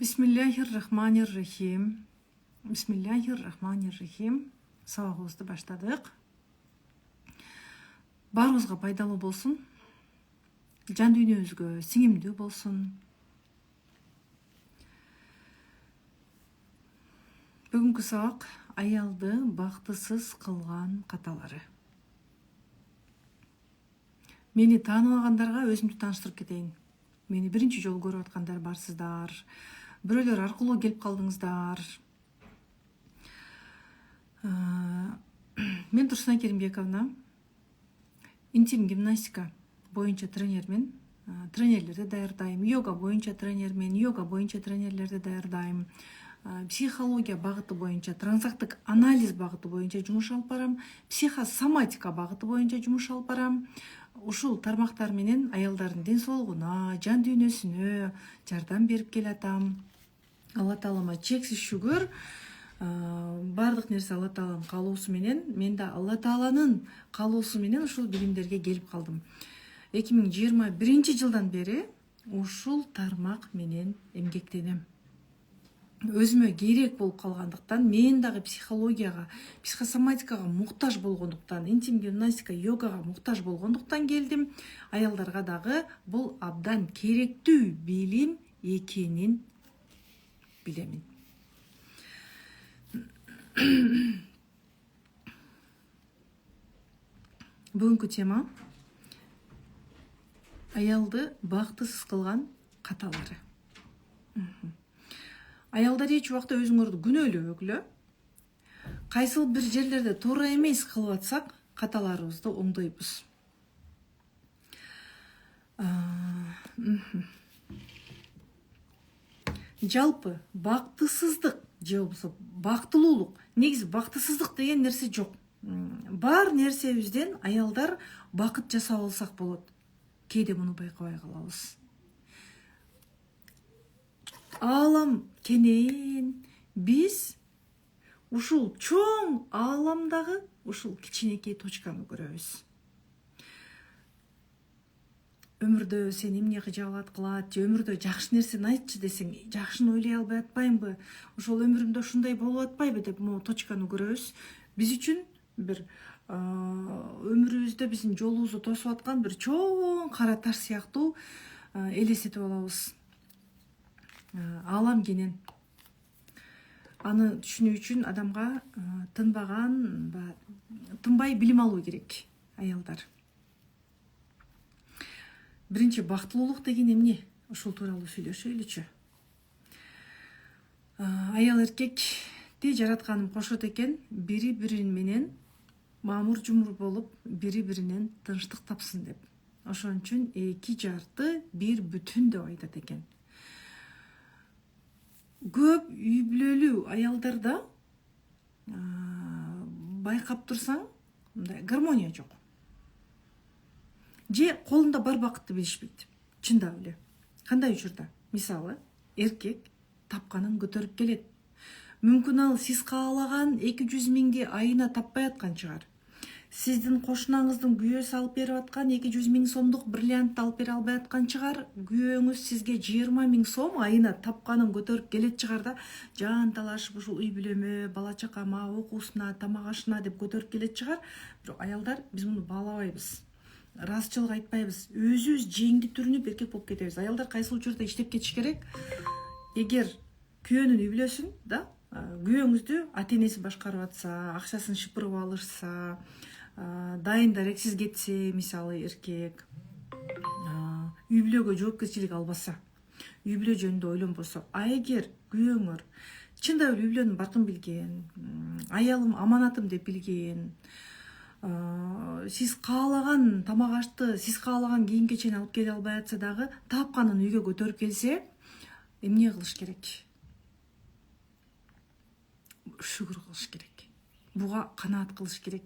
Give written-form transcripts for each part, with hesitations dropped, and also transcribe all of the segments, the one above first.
Бисмиллахир-рахманир-рахим. Бисмиллахир-рахманир-рахим. Сабағыбызды баштадық. Барыңызға пайдалы болсын. Жан дүниеңізге сіңімді болсын. Бүгінгі сабақ аялды бақтысыз қылған қаталары. Мені танымағандарға өзімді таныштырып кетейін. Мені бірінші жол көріп атқандар барсыздар. Біреулер арқылы келіп қалдыңыздар. Мен Тұрсынай Керімбековна, интим гимнастика бойынша тренермен, тренерлерді даярдаймын. Йога бойынша тренермен, йога бойынша тренерлерді даярдаймын. Психология бағыты бойынша, трансактік анализ бағыты бойынша жұмыс алып барам. Психосоматика бағыты бойынша жұмыс алып барам. Ушул тармактар менен аялдардын денсаулыгына, жан дүйнөсүнө жардам берип келатам. Алла Таалама чексиз шүгүр. Бардык нерсе Алла Тааланын каалоосу менен, мен да Алла Тааланын каалоосу менен ушул билимдерге келип калдым. 2021 жылдан бери ушул тармак менен эмгектенем. Өзүмө керек болуп калгандыктан, мен дагы психологияга, психосоматикага муктаж болгондуктан, интим гимнастика, йогага муктаж болгондуктан келдим. Аялдарга дагы бул абдан керектүү билим экенин билемин. Бүгүнкү тема аялды бактысыз кылган каталары. Аялдар эч убакта өзүңөрдү күнөөлөбөгүлө. Кайсыл бир жерлерде туура эмес кылып атсак, каталарыбызды оңдойбуз. Жалпы бактысыздык же болбосо бактылуулук, негизи бактысыздык деген нерсе жок. Бар нерсебизден аялдар бакыт жасап алсак болот. Кээде муну байкабай калабыз. Алам кенен биз ушул чоң ааламдагы ушул кичинекей точканы көрөбүз. Өмүрдө сен эмне кыжаалат кылат, же өмүрдө жакшы нерсени айтчы десең, жакшыны ойлой албай атпаймынбы, ошол өмүрүмдө ушундай болуп атпайбы деп могу точканы көрөбүз. Биз үчүн бир өмүрүбүздө биздин жолубузду тосуп аткан бир чоң кара таш сыяктуу элестетип алабыз. Алам кенен. Аны түшүнүү үчүн адамга тынбай билим алуу керек, аялдар. Биринчи, бактылуулук деген эмне? Ушул тууралуу сүйлөшөлүчү. Аял эркекти жаратканым кошот экен, бири-бири менен мамур-жумур болуп, бири-биринен тынчтык тапсын деп. Ошон үчүн эки жарты бир бүтүн деп айтат экен. Көп үй бүлөлүү аялдарда байкап турсаң, мындай гармония жок. Же колунда бар бакытты билишпейт. Чындап эле. Кандай учурда? Мисалы, эркек тапканын көтөрүп келет. Мүмкүн ал сиз каалаган 200 миңди айына таппай аткан чыгар. Сиздин кошунаңыздын күйөөсү алып берип аткан 200 миң сомдук бриллиантты алып бере албай аткан чыгар. Күйөөңүз сизге 20 миң сом айына тапканын көтөрүп келет чыгар да, жан талашып ушул үй бүлөмө, бала чакама, окуусуна, тамак ашына деп көтөрүп келет чыгар. Бирок аялдар биз муну баалабайбыз. Ыраазычылык айтпайбыз. Өзүбүз жеңди түрүнүп эркек болуп кетебиз. Аялдар кайсыл учурда иштеп кетиш керек? Эгер күйөөнүн үй бүлөсүн да, күйөөңүздү ата-энеси башкарып атса, акчасын шыпырып алышса, дайын дарексиз кетсе, мисалы эркек, үй бүлөгө жоопкерчилик албаса, үй бүлө жөнүндө ойлонбосо, эгер күйөөңөр чындап эле үй бүлөнүн баркын билген, аялым аманатым деп билген, сиз каалаган тамак ашты, сиз каалаган кийим кечени алып келе албай атса дагы, тапканын үйгө көтөрүп келсе, эмне кылыш керек? Шүгүр кылыш керек. Буга канаат кылыш керек.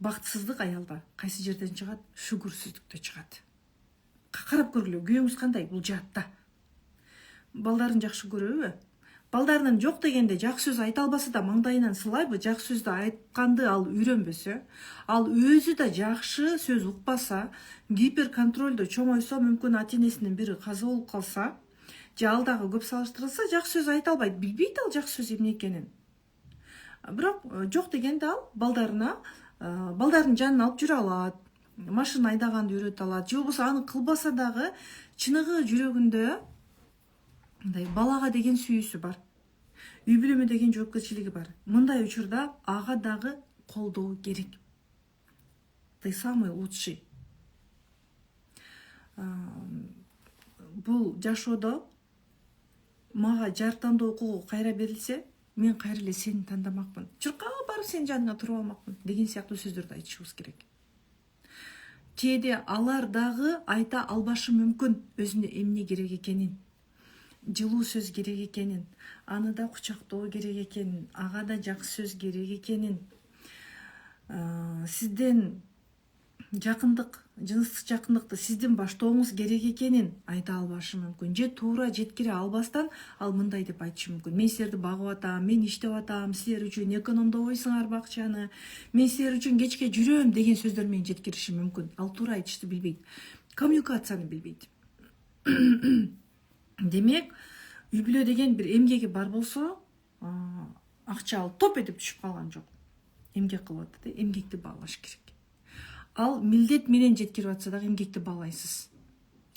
Бактысыздык аялда кайсы жерден чыгат? Шүгүрсүздүктө чыгат. Карап көргүлө, күйөөңүз кандай? Бул жаатта. Балдарын жакшы көрөбү? Балдарынан жок дегенде жакшы сөз айта албаса да маңдайынан сылайбы? Жакшы сөздү айтканды ал үйрөнбөсө, ал өзү да жакшы сөз укпаса, гиперконтролдо чомойсо, мүмкүн ата-энесинин бири каза болуп калса, же ал дагы көп салыштырылса жакшы сөз айта албайт, билбейт ал жакшы сөз эмне экенин. Бирок жок дегенде ал балдарына балдардын жанын алып жүрө алат, машина айдаганды үйрөтө алат, же болбосо аны кылбаса дагы чыныгы жүрөгүндө мындай балага деген сүйүүсү бар, үй бүлөмө деген жоопкерчилиги бар. Мындай учурда ага дагы колдоо керек. Это самый лучший. Бул жашоодо мага жар тандоо укугу кайра берилсе, мен кайра эле сени тандамакмын, чуркап барып сенин жаныңа туруп алмакмын деген сыяктуу сөздөрдү айтышыбыз керек. Кээде алар дагы айта албашы мүмкүн өзүнө эмне керек экенин, жылуу сөз керек экенин, аны да кучактоо керек экенин, ага да жакшы сөз керек экенин, сизден жакындык, жыныстык жакындыкты сиздин баштооңуз керек экенин айта албашы мүмкүн. Же туура жеткире албастан ал мындай деп айтышы мүмкүн: мен силерди багып атам, мен иштеп атам, силер үчүн экономдобойсуңарбы акчаны, мен силер үчүн кечке жүрөм деген сөздөр менен жеткириши мүмкүн. Ал туура айтышты билбейт, коммуникацияны билбейт. Демек, үй бүлө деген бир эмгеги бар болсо, акча ал топ этип түшүп калган жок. Эмгек кылып атат, эмгекти баалаш керек. Ал милдет менен жеткирип атса дагы эмгекти баалайсыз.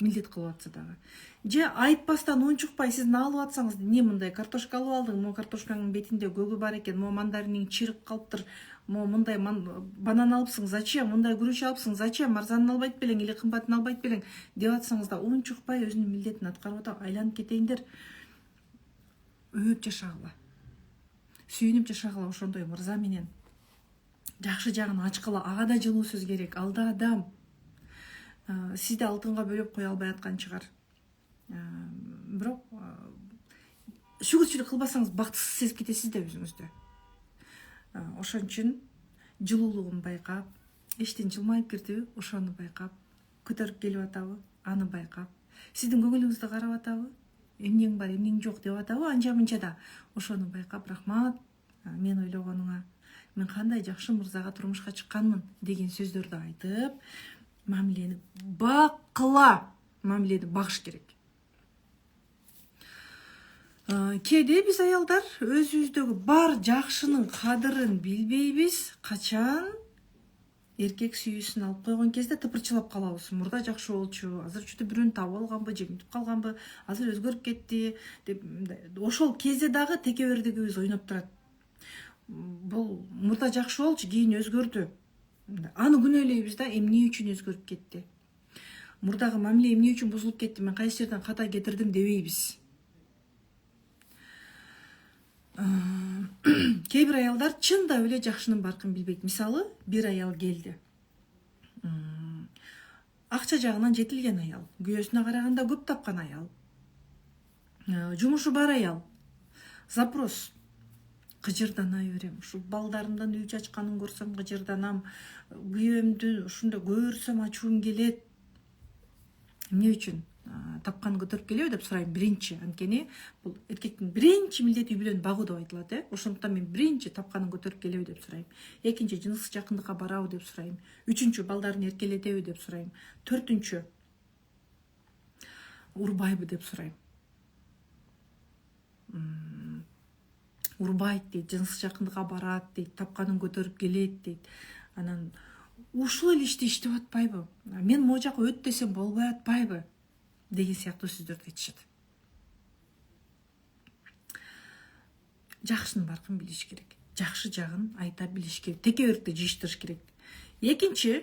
Милдет кылып атса дагы. Же айтпастан унчукпай сиз алып атсаңыз, не мындай картошка алып алдың, мо картошканын бетинде көгү бар экен, мо мандариниң чирик калыптыр, мо мындай банан алыпсың, зачем, мындай күрүч алыпсың, зачем, арзанын албайт белең или кымбатын албайт белең деп атсаңыз да унчукпай өзүнүн милдетин аткарып атып айланып кетейиндер. Өбүп жашагыла. Сүйүнүп жашагыла ошондой мырза менен. Жакшы жагын ачкыла, ага да жылуу сөз керек, ал да адам. Сизди алтынга бөлөп кое албай аткан чыгар. Бирок шүгүрчүлүк кылбасаңыз бактысыз сезип кетесиз да өзүңүздү. Ошон үчүн жылуулугун байкап, эчтен жылмайып кирдиби, ошону байкап, көтөрүп келип атабы, аны байкап, сиздин көңүлүңүздү карап атабы, эмнең бар, эмнең жок деп атабы, анча мынча да ошону байкап, рахмат, мен ойлогонуңа, мен кандай жакшы мырзага турмушка чыкканмын деген сөздөрдү айтып, мамилени бакыла, мамилени багыш керек. Кээде биз аялдар өзүбүздөгү бар жакшынын кадырын билбейбиз. Качан эркек сүйүүсүн алып койгон кезде тыпырчылап калабыз. Мурда жакшы болчу, азыр чүтү бирөөнү табып алганбы, же унутуп калганбы, азыр өзгөрүп кетти деп, ошол кезде дагы текебердигибиз ойноп турат. Бул мурда жакшы болчу, кийин өзгөрдү. Аны күнөөлөйбүз да, эмне үчүн өзгөрүп кетти? Мурдагы мамиле эмне үчүн бузулуп кетти? Мен кайсы жерден ката кетирдим дебейбиз. Кээ бир аялдар чындап эле жакшынын баркын билбейт. Мисалы, бир аял келди. Акча жагынан жетилген аял, күйөөсүнө караганда көп тапкан аял. Жумушу бар аял. Запрос: кыжырданай берем. Ушу балдарымдан үй чачканын көрсөм кыжырданам. Күйөөмдү ушундай көрсөм ачуум келет. Эмне үчүн тапканын көтөрүп келеби деп сурайм биринчи. Анткени бул эркектин биринчи милдети үй бүлөнү багуу деп айтылат, Ошондуктан мен биринчи тапканын көтөрүп келеби деп сурайм. Экинчи, жыныстык жакындыкка барабы деп сурайм. Үчүнчү, балдарын эркелетеби деп сурайм. Төртүнчү, урбайбы деп сурайм. Урбайт дейт, жыныстык жакындыкка барат дейт, тапканын көтөрүп келет дейт. Анан ушул эле ишти иштеп атпайбы? Мен могу жака өттөсөм болбой атпайбы? Деген сыяктуу сөздөрдү айтышат. Жакшынын баркын билиш керек. Жакшы жагын айта билиш керек. Текебердикти жыйыштырыш керек. Экинчи,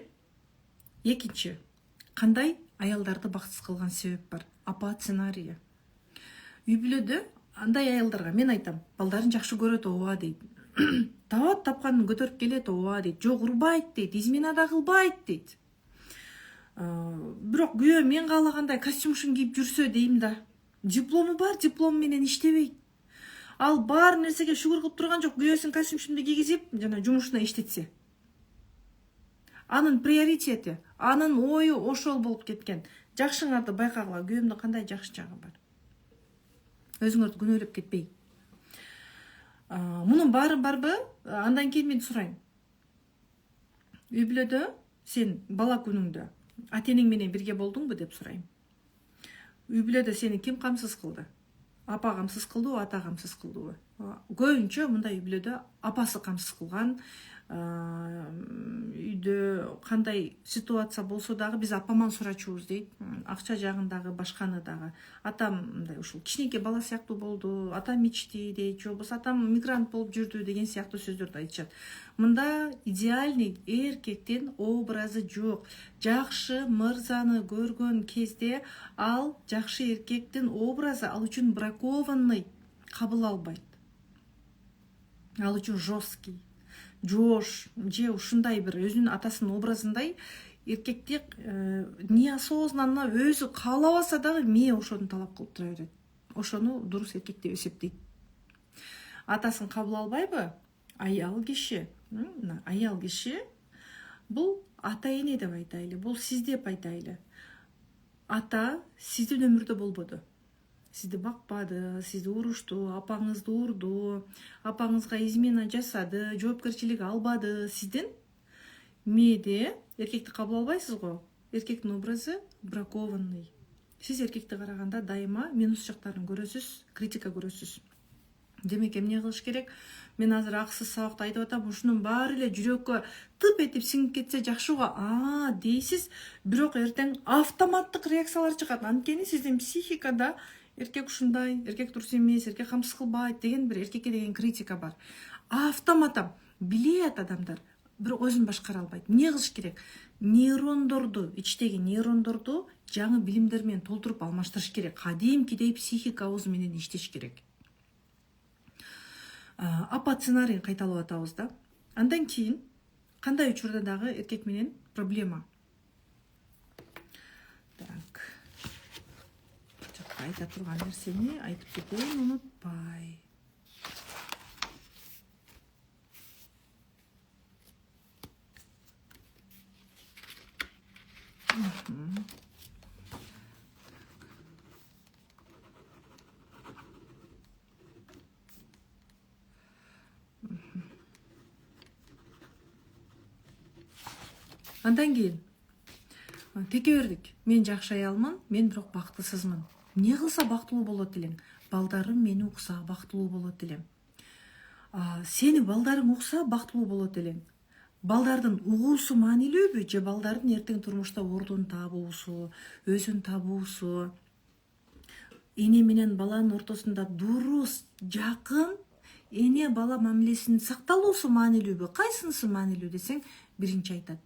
кандай аялдарды бактысыз кылган себеп бар? Апа сценарийи. Үй бүлөдө андай аялдарга мен айтам, балдарын жакшы көрөт, ооба дейт. Табат, тапканын көтөрүп келет, ооба дейт. Жок, урбайт дейт, измена да кылбайт дейт. Бирок күйөө мен каалагандай костюмшун кийип жүрсө дейм да. Диплому бар, диплому менен иштебейт. Ал бар нерсеге шүгүр кылып турган жок, күйөөсүн костюмшунду кийгизип, жана жумушуна иштетсе. Анын приоритети, анын ою ошол болуп кеткен. Жакшыңарды байкагыла, күйөөмдүн кандай жакшы жагы бар. Өзүңөрдү күнөөлөп кетпей. Мунун баары барбы? Андан кийин мен сурайм. Үй бүлөдө сен бала күнүңдө ата-энең менен бирге болдуңбу деп сурайм. Үй бүлөдө сени ким камсыз кылды? апа камсыз кылдыбы, ата камсыз кылдыбы? Көбүнчө мындай үй бүлөдө апасы камсыз кылган. Үйдө кандай ситуация болсо дагы биз апаман сурачубуз дейт. Акча жагындагы башканы дагы. Атам мындай ушул кичинекей бала сыяктуу болду, атам ичти дейт, же болбосо атам мигрант болуп жүрдү деген сыяктуу сөздөрдү айтышат. Мында идеальный эркектин образы жок. Жакшы мырзаны көргөн кезде ал жакшы эркектин образы ал үчүн бракованный кабыл албайт. Ал үчүн жесткий, жош же ушундай бир өзүнүн атасынын образындай эркекти неосознанно өзү каалабаса дагы мээ ошону талап кылып тура берет. Ошону дурус эркек деп эсептейт. Атасын кабыл албайбы? Аял киши. Аял киши бул ата эне деп айтайлы, бул сиз деп айтайлы. Ата сиздин өмүрдө болбоду. Сизди бакпады, сизди урушту, апаңызды урду, апаңызга измена жасады, жоопкерчилик албады. Сиздин мээде эркекти кабыл албайсыз го. Эркектин образы бракованный. Сиз эркекти караганда дайыма минус жактарын көрөсүз, критика көрөсүз. Демек эмне кылыш керек? Мен азыр аксыз сабакта айтып атам, ушунун баары эле жүрөккө тып этип сиңип кетсе жакшы го. Дейсиз, бирок эртең автоматтык реакциялар чыгат. Анткени сиздин психикада эркек ушундай, эркек дурус эмес, эркек камсыз кылбайт деген бир эркекке деген критика бар. Автоматом билет адамдар, бирок өзүн башкара албайт. Эмне кылыш керек? Нейрондорду, ичтеги нейрондорду жаңы билимдер менен толтуруп алмаштырыш керек. Кадимкидей психикабыз менен иштеш керек. Апа сценарийин кайталап атабыз да. Андан кийин кандай учурда дагы эркек менен проблема? Так. Айта турган нерсени айтып кетейин, унутпай. Андан кийин теке бердик. Мен жакшы аялмын, мен бирок бактысызмын. Эмне кылса бактылуу болот элең? Балдарым мени укса бактылуу болот элем. Сени балдарың укса бактылуу болот элең. Балдардын угуусу маанилүүбү же балдардын эртең турмушта ордун табуусу, өзүн табуусу? Эне менен баланын ортосунда дурус, жакын эне бала мамилесинин сакталуусу маанилүүбү? Кайсынысы маанилүү десең, биринчи айтат.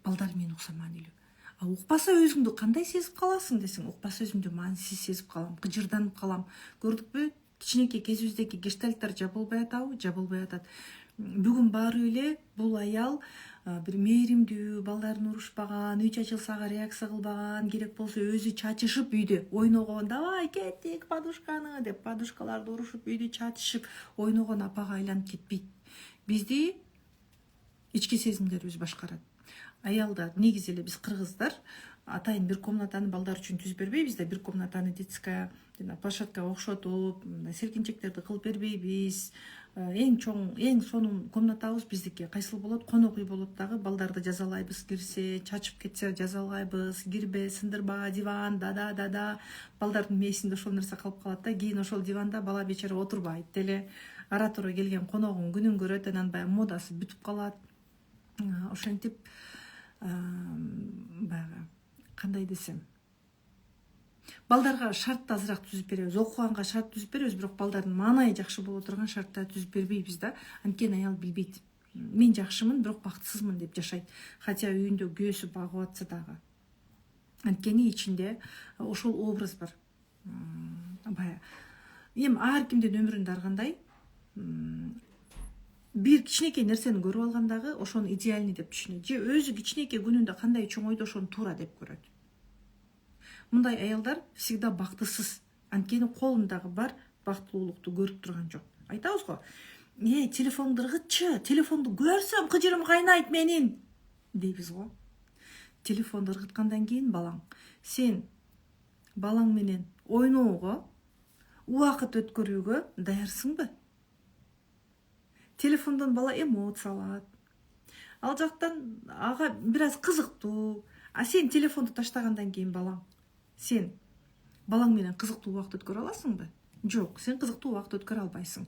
Балдар мени укса маанилүү. Укпаса өзүңдү кандай сезип каласың десең, укпаса өзүмдү маанисиз сезип калам, кыжырданып калам. Көрдүкпү? Кичинекей кезибиздеги гештальттар жабылбай атабы? Жабылбай атат. Бүгүн баары эле бул аял бир мээримдүү, балдарын урушпаган, үй чачылсага реакция кылбаган, керек болсо өзү чачышып үйдө ойногон, давай кеттик подушканы деп подушкаларды урушуп үйдө чачышып ойногон апага айланып кетпейт. Бизди ички сезимдерибиз башкарат. Аялдар, негизи эле биз кыргыздар атайын бир комнатаны балдар үчүн түзүп бербейбиз да, бир комнатаны детская площадкага окшотуп, серкинчектерди кылып бербейбиз. Эң чоң, эң сонун комнатабыз биздики кайсыл болот? Конок үй болот дагы, балдарды жазалайбыз, кирсе, чачып кетсе жазалайбыз, кирбе, сындырба, диван, дада. Балдардын мээсинде ошол нерсе калып калат да, кийин ошол диванда бала бечара отурбайт деле. Ара тура келген коногун күнүн көрөт, анан баягы модасы бүтүп калат. Ошентип баягы кандай десем, балдарга шарт азыраак түзүп беребиз, окуганга шарт түзүп беребиз, бирок балдардын маанайы жакшы боло турган шарттар түзүп бербейбиз да. Анткени аял билбейт. Мен жакшымын, бирок бактысызмын деп жашайт. Хотя үйүндө күйөөсү багып атса дагы. Анткени ичинде ошол образ бар. Баягы эми ар кимдин өмүрүндө ар кандай бир кичинекей нерсени көрүп алгандагы ошону идеальный деп түшүнөт, же өзү кичинекей күнүндө кандай чоң ойдо ошону туура деп көрөт. Мындай аялдар всегда бактысыз. Анткени колундагы бар бактылуулукту көрүп турган жок. Айтабыз го, телефонду ыргытчы, телефонду көрсөм кыжырым кайнайт менин дейбиз го. Телефонду ыргыткандан кийин балаң, сен балаң менен ойноого, убакыт өткөрүүгө даярсыңбы? Телефондон бала эмоция алат. Ал жактан ага бир аз кызыктуу. Сен телефонду таштагандан кийин балаң, сен балаң менен кызыктуу убакыт өткөрө аласыңбы? Жок, сен кызыктуу убакыт өткөрө албайсың.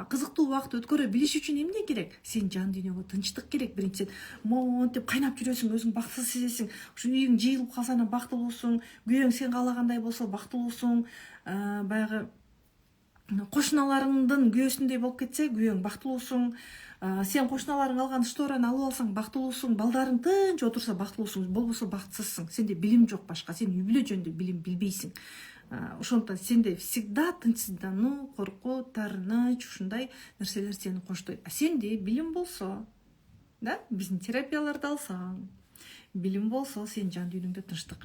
Кызыктуу убакыт өткөрө билиш үчүн эмне керек? Сен жан дүйнөңө тынчтык керек. Биринчиден, монтип кайнап жүрөсүң, өзүң бактысыз сезесиң. Ушу үйүң жыйылып калса анан бактылуусуң, күйөөң сен каалагандай болсо бактылуусуң. Баягы кошуналарыңдын күйөөсүндөй болуп кетсе, күйөөң бактылуусуң. Сен кошуналарың алган штораны алып алсаң бактылуусуң. Балдарың тынч отурса бактылуусуң, болбосо бактысызсың. Сенде билим жок башка, сен үй бүлө жөнүндө билим билбейсиң. Ошондуктан сенде всегда тынчсыздануу, коркуу, таарыныч, ушундай нерселер сени коштойт. Сенде билим болсо, да, биздин терапияларды алсаң, билим болсо, сен жан дүйнөңдө тынчтык,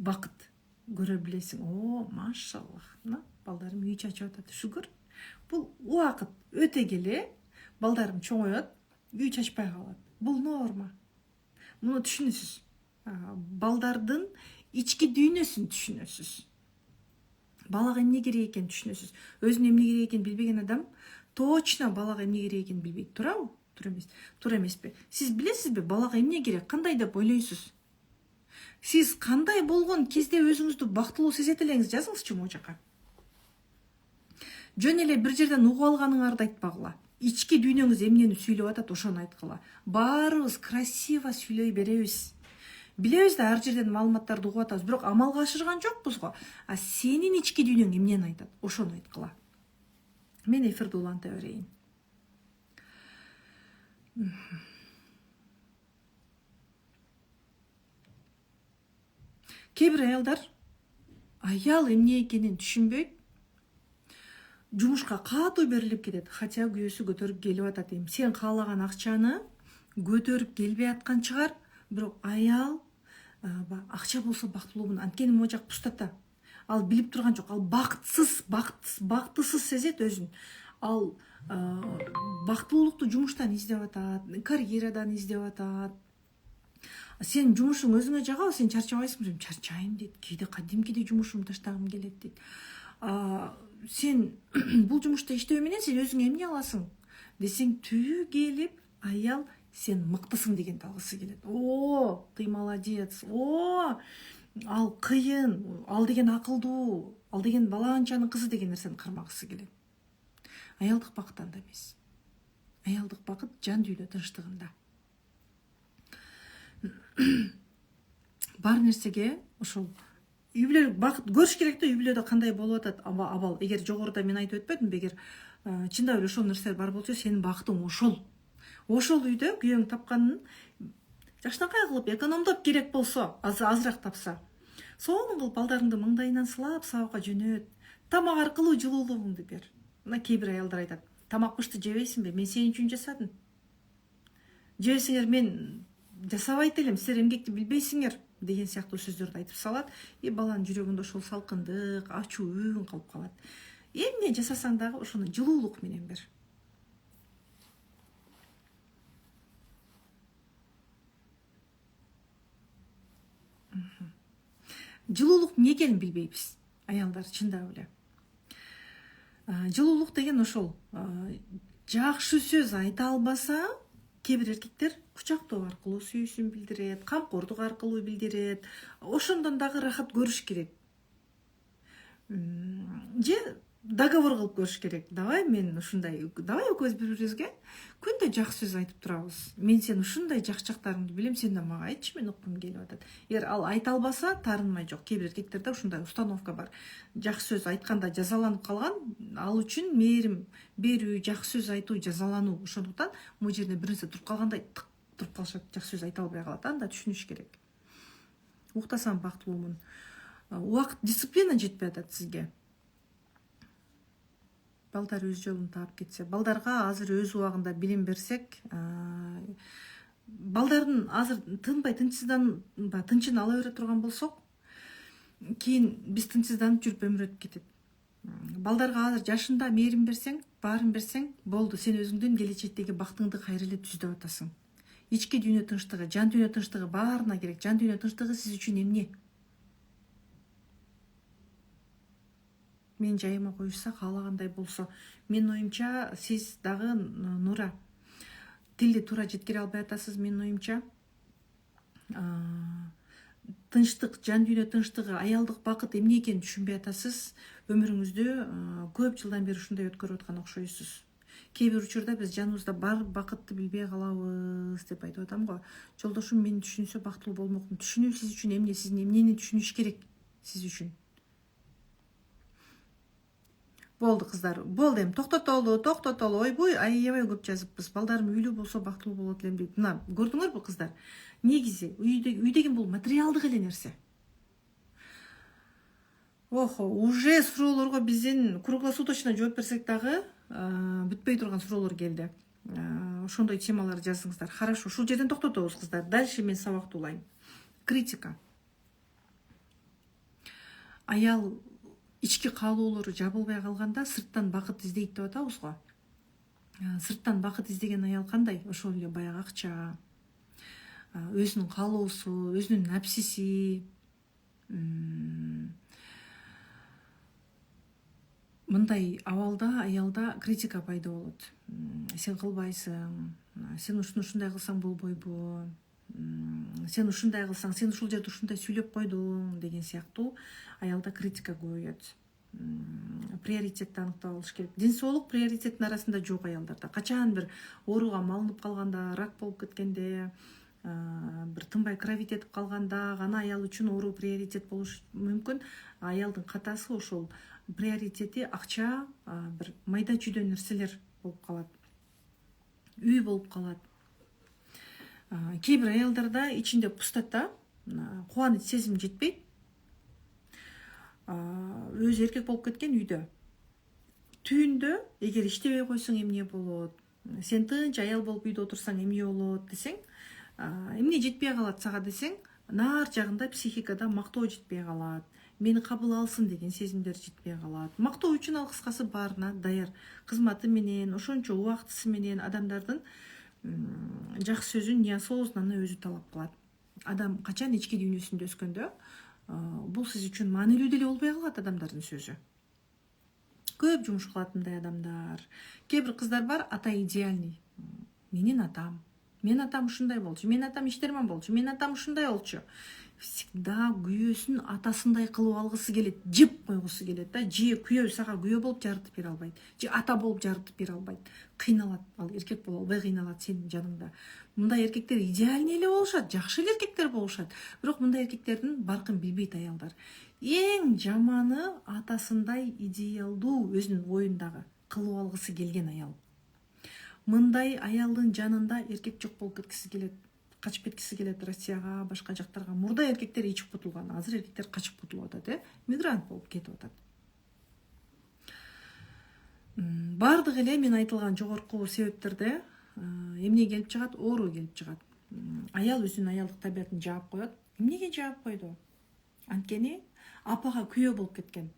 бакыт көрө билесиң. Машаллах, балдарым үй чачып атат, шүгүр. Бул убакыт өтө келе балдарым чоңоет, үй чачпай калат. Бул норма. Муну түшүнөсүз. Балдардын ички дүйнөсүн түшүнөсүз. Балага эмне керек экенин түшүнөсүз. Өзүнүн эмне керек экенин билбеген адам точно балага эмне керек экенин билбейт. Туурабы? Туура эмеспи? Сиз билесизби, балага эмне керек, кандай деп ойлойсуз? Сиз кандай болгон кезде өзүңүздү бактылуу сезет элеңиз жазыңызчы могу жака. Жөн эле бир жерден угуп алганыңарды айтпагыла. Ички дүйнөңүз эмнени сүйлөп атат, ошону айткыла. Баарыбыз красиво сүйлөй беребиз. Билебиз да ар жерден маалыматтарды угуп атабыз, бирок амалга ашырган жокпуз го. Сенин ички дүйнөң эмнени айтат, ошону айткыла. Мен эфирди уланта берейин. Кээ бир аялдар аял эмне экенин түшүнбөйт, жумушка катуу берилип кетет, хотя күйөөсү көтөрүп келип атат. Сен каалаган акчаны көтөрүп келбей аткан чыгар, бирок аял акча болсо бактылуумун, анткени могу жак пустата. Ал билип турган жок, ал бактысыз сезет өзүн. Ал бактылуулукту жумуштан издеп атат, карьерадан издеп атат. Сен жумушуң өзүңө жагабы, сен чарчабайсыңбы? Чарчайм дейт. Кээде кадимкидей жумушумду таштагым келет дейт. Сен бул жумушта иштөө менен сен өзүңө эмне аласың десең, түбү келип аял сен мыктысың дегенди алгысы келет. Ты молодец. Ал кыйын, ал деген акылдуу, ал деген баланчанын кызы деген нерсени кармагысы келет. Аялдык бакыт анда эмес. Аялдык бакыт жан дүйнө тынчтыгында. Бар нерсеге ошол үй бүлөлүк бакыт көрүш керек да, үй бүлөдө кандай болуп атат. Абал эгер жогоруда мен айтып өтпөдүмбү, эгер чындап эле ошол нерселер бар болчу, сенин бакытың ошол үйдө күйөөң тапканын жакшынакай кылып экономдоп керек болсо, азыраак тапса, сону кылып балдарыңды маңдайынан сылап сабакка жөнөт. Тамак аркылуу жылуулугуңду бер. Мына кээ бир аялдар айтат, тамак бышты жебейсиңби? Мен сен үчүн жасадым. Жебесеңер мен жасабайт элем, силер эмгекти билбейсиңер деген сыяктуу сөздөрдү айтып салат. Баланын жүрөгүндө ошол салкындык, ачуу үн калып калат. Эмне жасасаң дагы ошону жылуулук менен бер. Жылуулук эмне экенин билбейбиз, аялдар, чындап эле. Жылуулук деген ошол жакшы сөз айта албаса, кээ бир эркектер кучактоо аркылуу сүйүүсүн билдирет, камкордук аркылуу билдирет. Ошондон дагы рахат көрүш керек. Же договор кылып көрүш керек. Давай экөөбүз бири-бирибизге күндө жакшы сөз айтып турабыз. Мен сен ушундай жакшы жактарыңды билем, сен да мага айтчы, мен уккум келип атат. Эгер ал айта албаса, таарынмай жок. Кээ бир эркектерде ушундай установка бар. Жакшы сөз айтканда жазаланып калган, ал үчүн мээрим берүү, жакшы сөз айтуу, жазалануу. Ошондуктан могу жерде бир нерсе туруп калгандай туруп калышат, жакшы сөз айта албай калат. Анда түшүнүш керек. Уктасам бактылуумун. Убакыт, дисциплина жетпей атат сизге. Балдар өз жолун таап кетсе, балдарга азыр өз убагында билим берсек, балдардын азыр тынбай тынчын ала бере турган болсок, кийин биз тынчсызданып жүрүп өмүр өтүп кетет. Балдарга азыр жашында мээрим берсең, баарын берсең, болду, сен өзүңдүн келечектеги бактыңды кайра эле түздөп атасың. Ички дүйнө тынчтыгы, жан дүйнө тынчтыгы баарына керек. Жан дүйнө тынчтыгы сиз үчүн эмне? Мен жайыма коюшса, каалагандай болсо. Менин оюмча, сиз дагы Нура тилди туура жеткире албай атасыз. Менин оюмча, тынчтык, жан дүйнө тынчтыгы, аялдык бакыт эмне экенин түшүнбөй атасыз. Өмүрүңүздү көп жылдан бери ушундай өткөрүп аткан окшойсуз. Кээ бир учурда биз жаныбызда бар бакытты билбей калабыз деп айтып атам го. Жолдошум мени түшүнсө бактылуу болмокмун. Түшүнүү сиз үчүн эмне? Сиз эмнени түшүнүш керек сиз үчүн? Болду кыздар. Болду эми токтотолу. Ойбой, аябай көп жазыппыз. Балдарым үйлүү болсо бактылуу болот элем дейт. Мына, көрдүңөрбү кыздар? Негизи үй деген бул материалдык эле нерсе. Охо, уже суроолорго биздин круглосуточно жооп берсек дагы бүтпөй турган суроолор келди. Ошондой темалар жазыңыздар. Хорошо, ушул жерден токтотобуз кыздар. Дальше мен сабакты улайм. Критика. Аял ички каалоолору жабылбай калганда сырттан бакыт издейт деп атабыз го. Сырттан бакыт издеген аял кандай? Ошол эле баягы акча, өзүнүн каалоосу, өзүнүн напсиси, мындай абалда аялда критика пайда болот. Сен кылбайсың, сен ушундай кылсаң болбойбу, сен ушундай кылсаң, сен ушул жерде ушундай сүйлөп койдуң деген сыяктуу аялда критика көбөйөт. Приоритетти аныктап алыш керек. Ден соолук приоритеттин арасында жок аялдарда. Качан бир ооруга малынып калганда, рак болуп кеткенде, бир тынбай кровить этип калганда гана аял үчүн оору приоритет болуш мүмкүн. Аялдын катасы ошол приоритети акча, бир майда чүйдө нерселер болуп калат. Үй болуп калат. Кээ бир аялдарда ичинде пустота, кубаныч сезим жетпейт. Өзү эркек болуп кеткен үйдө. Түйүндө эгер иштебей койсоң эмне болот? Сен тынч аял болуп үйдө отурсаң эмне болот десең, эмне жетпей калат сага десең, нар жагында психикада мактоо жетпей калат. Мени кабыл алсын деген сезимдер жетпей калат. Мактоо үчүн ал кыскасы баарына даяр. Кызматы менен, ошончо убактысы менен адамдардын жакшы сөзүн неосознанно өзү талап кылат. Адам качан ички дүйнөсүндө өскөндө, бул сиз үчүн маанилүү деле болбой калат адамдардын сөзү. Көп жумуш кылат мындай адамдар. Кээ бир кыздар бар, ата идеальный. Менин атам ушундай болчу, менин атам иштерман болчу, менин атам ушундай болчу. Всегда күйөөсүн атасындай кылып алгысы келет, жеп койгусу келет да. Же күйөө сага күйөө болуп жарытып бере албайт, же ата болуп жарытып бере албайт. Кыйналат, ал эркек боло албай кыйналат сенин жаныңда. Мындай эркектер идеальный эле болушат, жакшы эле эркектер болушат. Бирок мындай эркектердин баркын билбейт аялдар. Эң жаманы атасындай идеалдуу өзүнүн оюндагы кылып алгысы келген аял. Мындай аялдын жанында эркек жок болуп кеткиси келет. Качып кеткиси келет Россияга, башка жактарга. Мурда эркектер ичип кутулган, азыр эркектер качып кутулуп атат, мигрант болуп кетип атат. Бардык эле мен айтылган жогорку себептерде эмне келип чыгат? Оору келип чыгат. Аял өзүнүн аялдык табиятын жаап коет. Эмнеге жаап койду? Анткени апага күйөө болуп кеткен.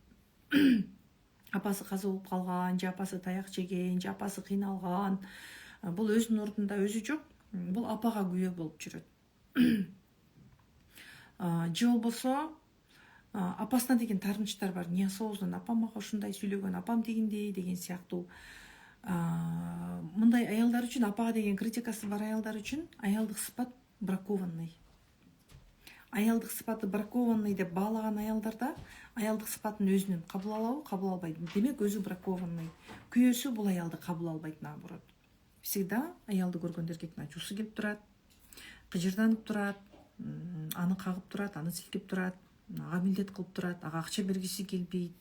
Апасы каза болуп калган, же апасы таяк жеген, же апасы кыйналган. Бул өзүнүн ордунда өзү жок. Бул апага күйөө болуп жүрөт. Же болбосо апасына деген таарынычтар бар. Неосознанно апам мага ушундай сүйлөгөн, апам дегендей деген сыяктуу. Мындай аялдар үчүн, апага деген критикасы бар аялдар үчүн аялдык сыпат бракованный. Аялдык сыпаты бракованный деп баалаган аялдарда аялдык сыпатын өзүнүн кабыл алабы, кабыл албайт. Демек өзү бракованный. Күйөөсү бул аялды кабыл албайт, наоборот. Всегда аялды көргөндө эркектин ачуусу келип турат, кыжырданып турат, аны кагып турат, аны силкип турат, ага милдет кылып турат, ага акча бергиси келбейт.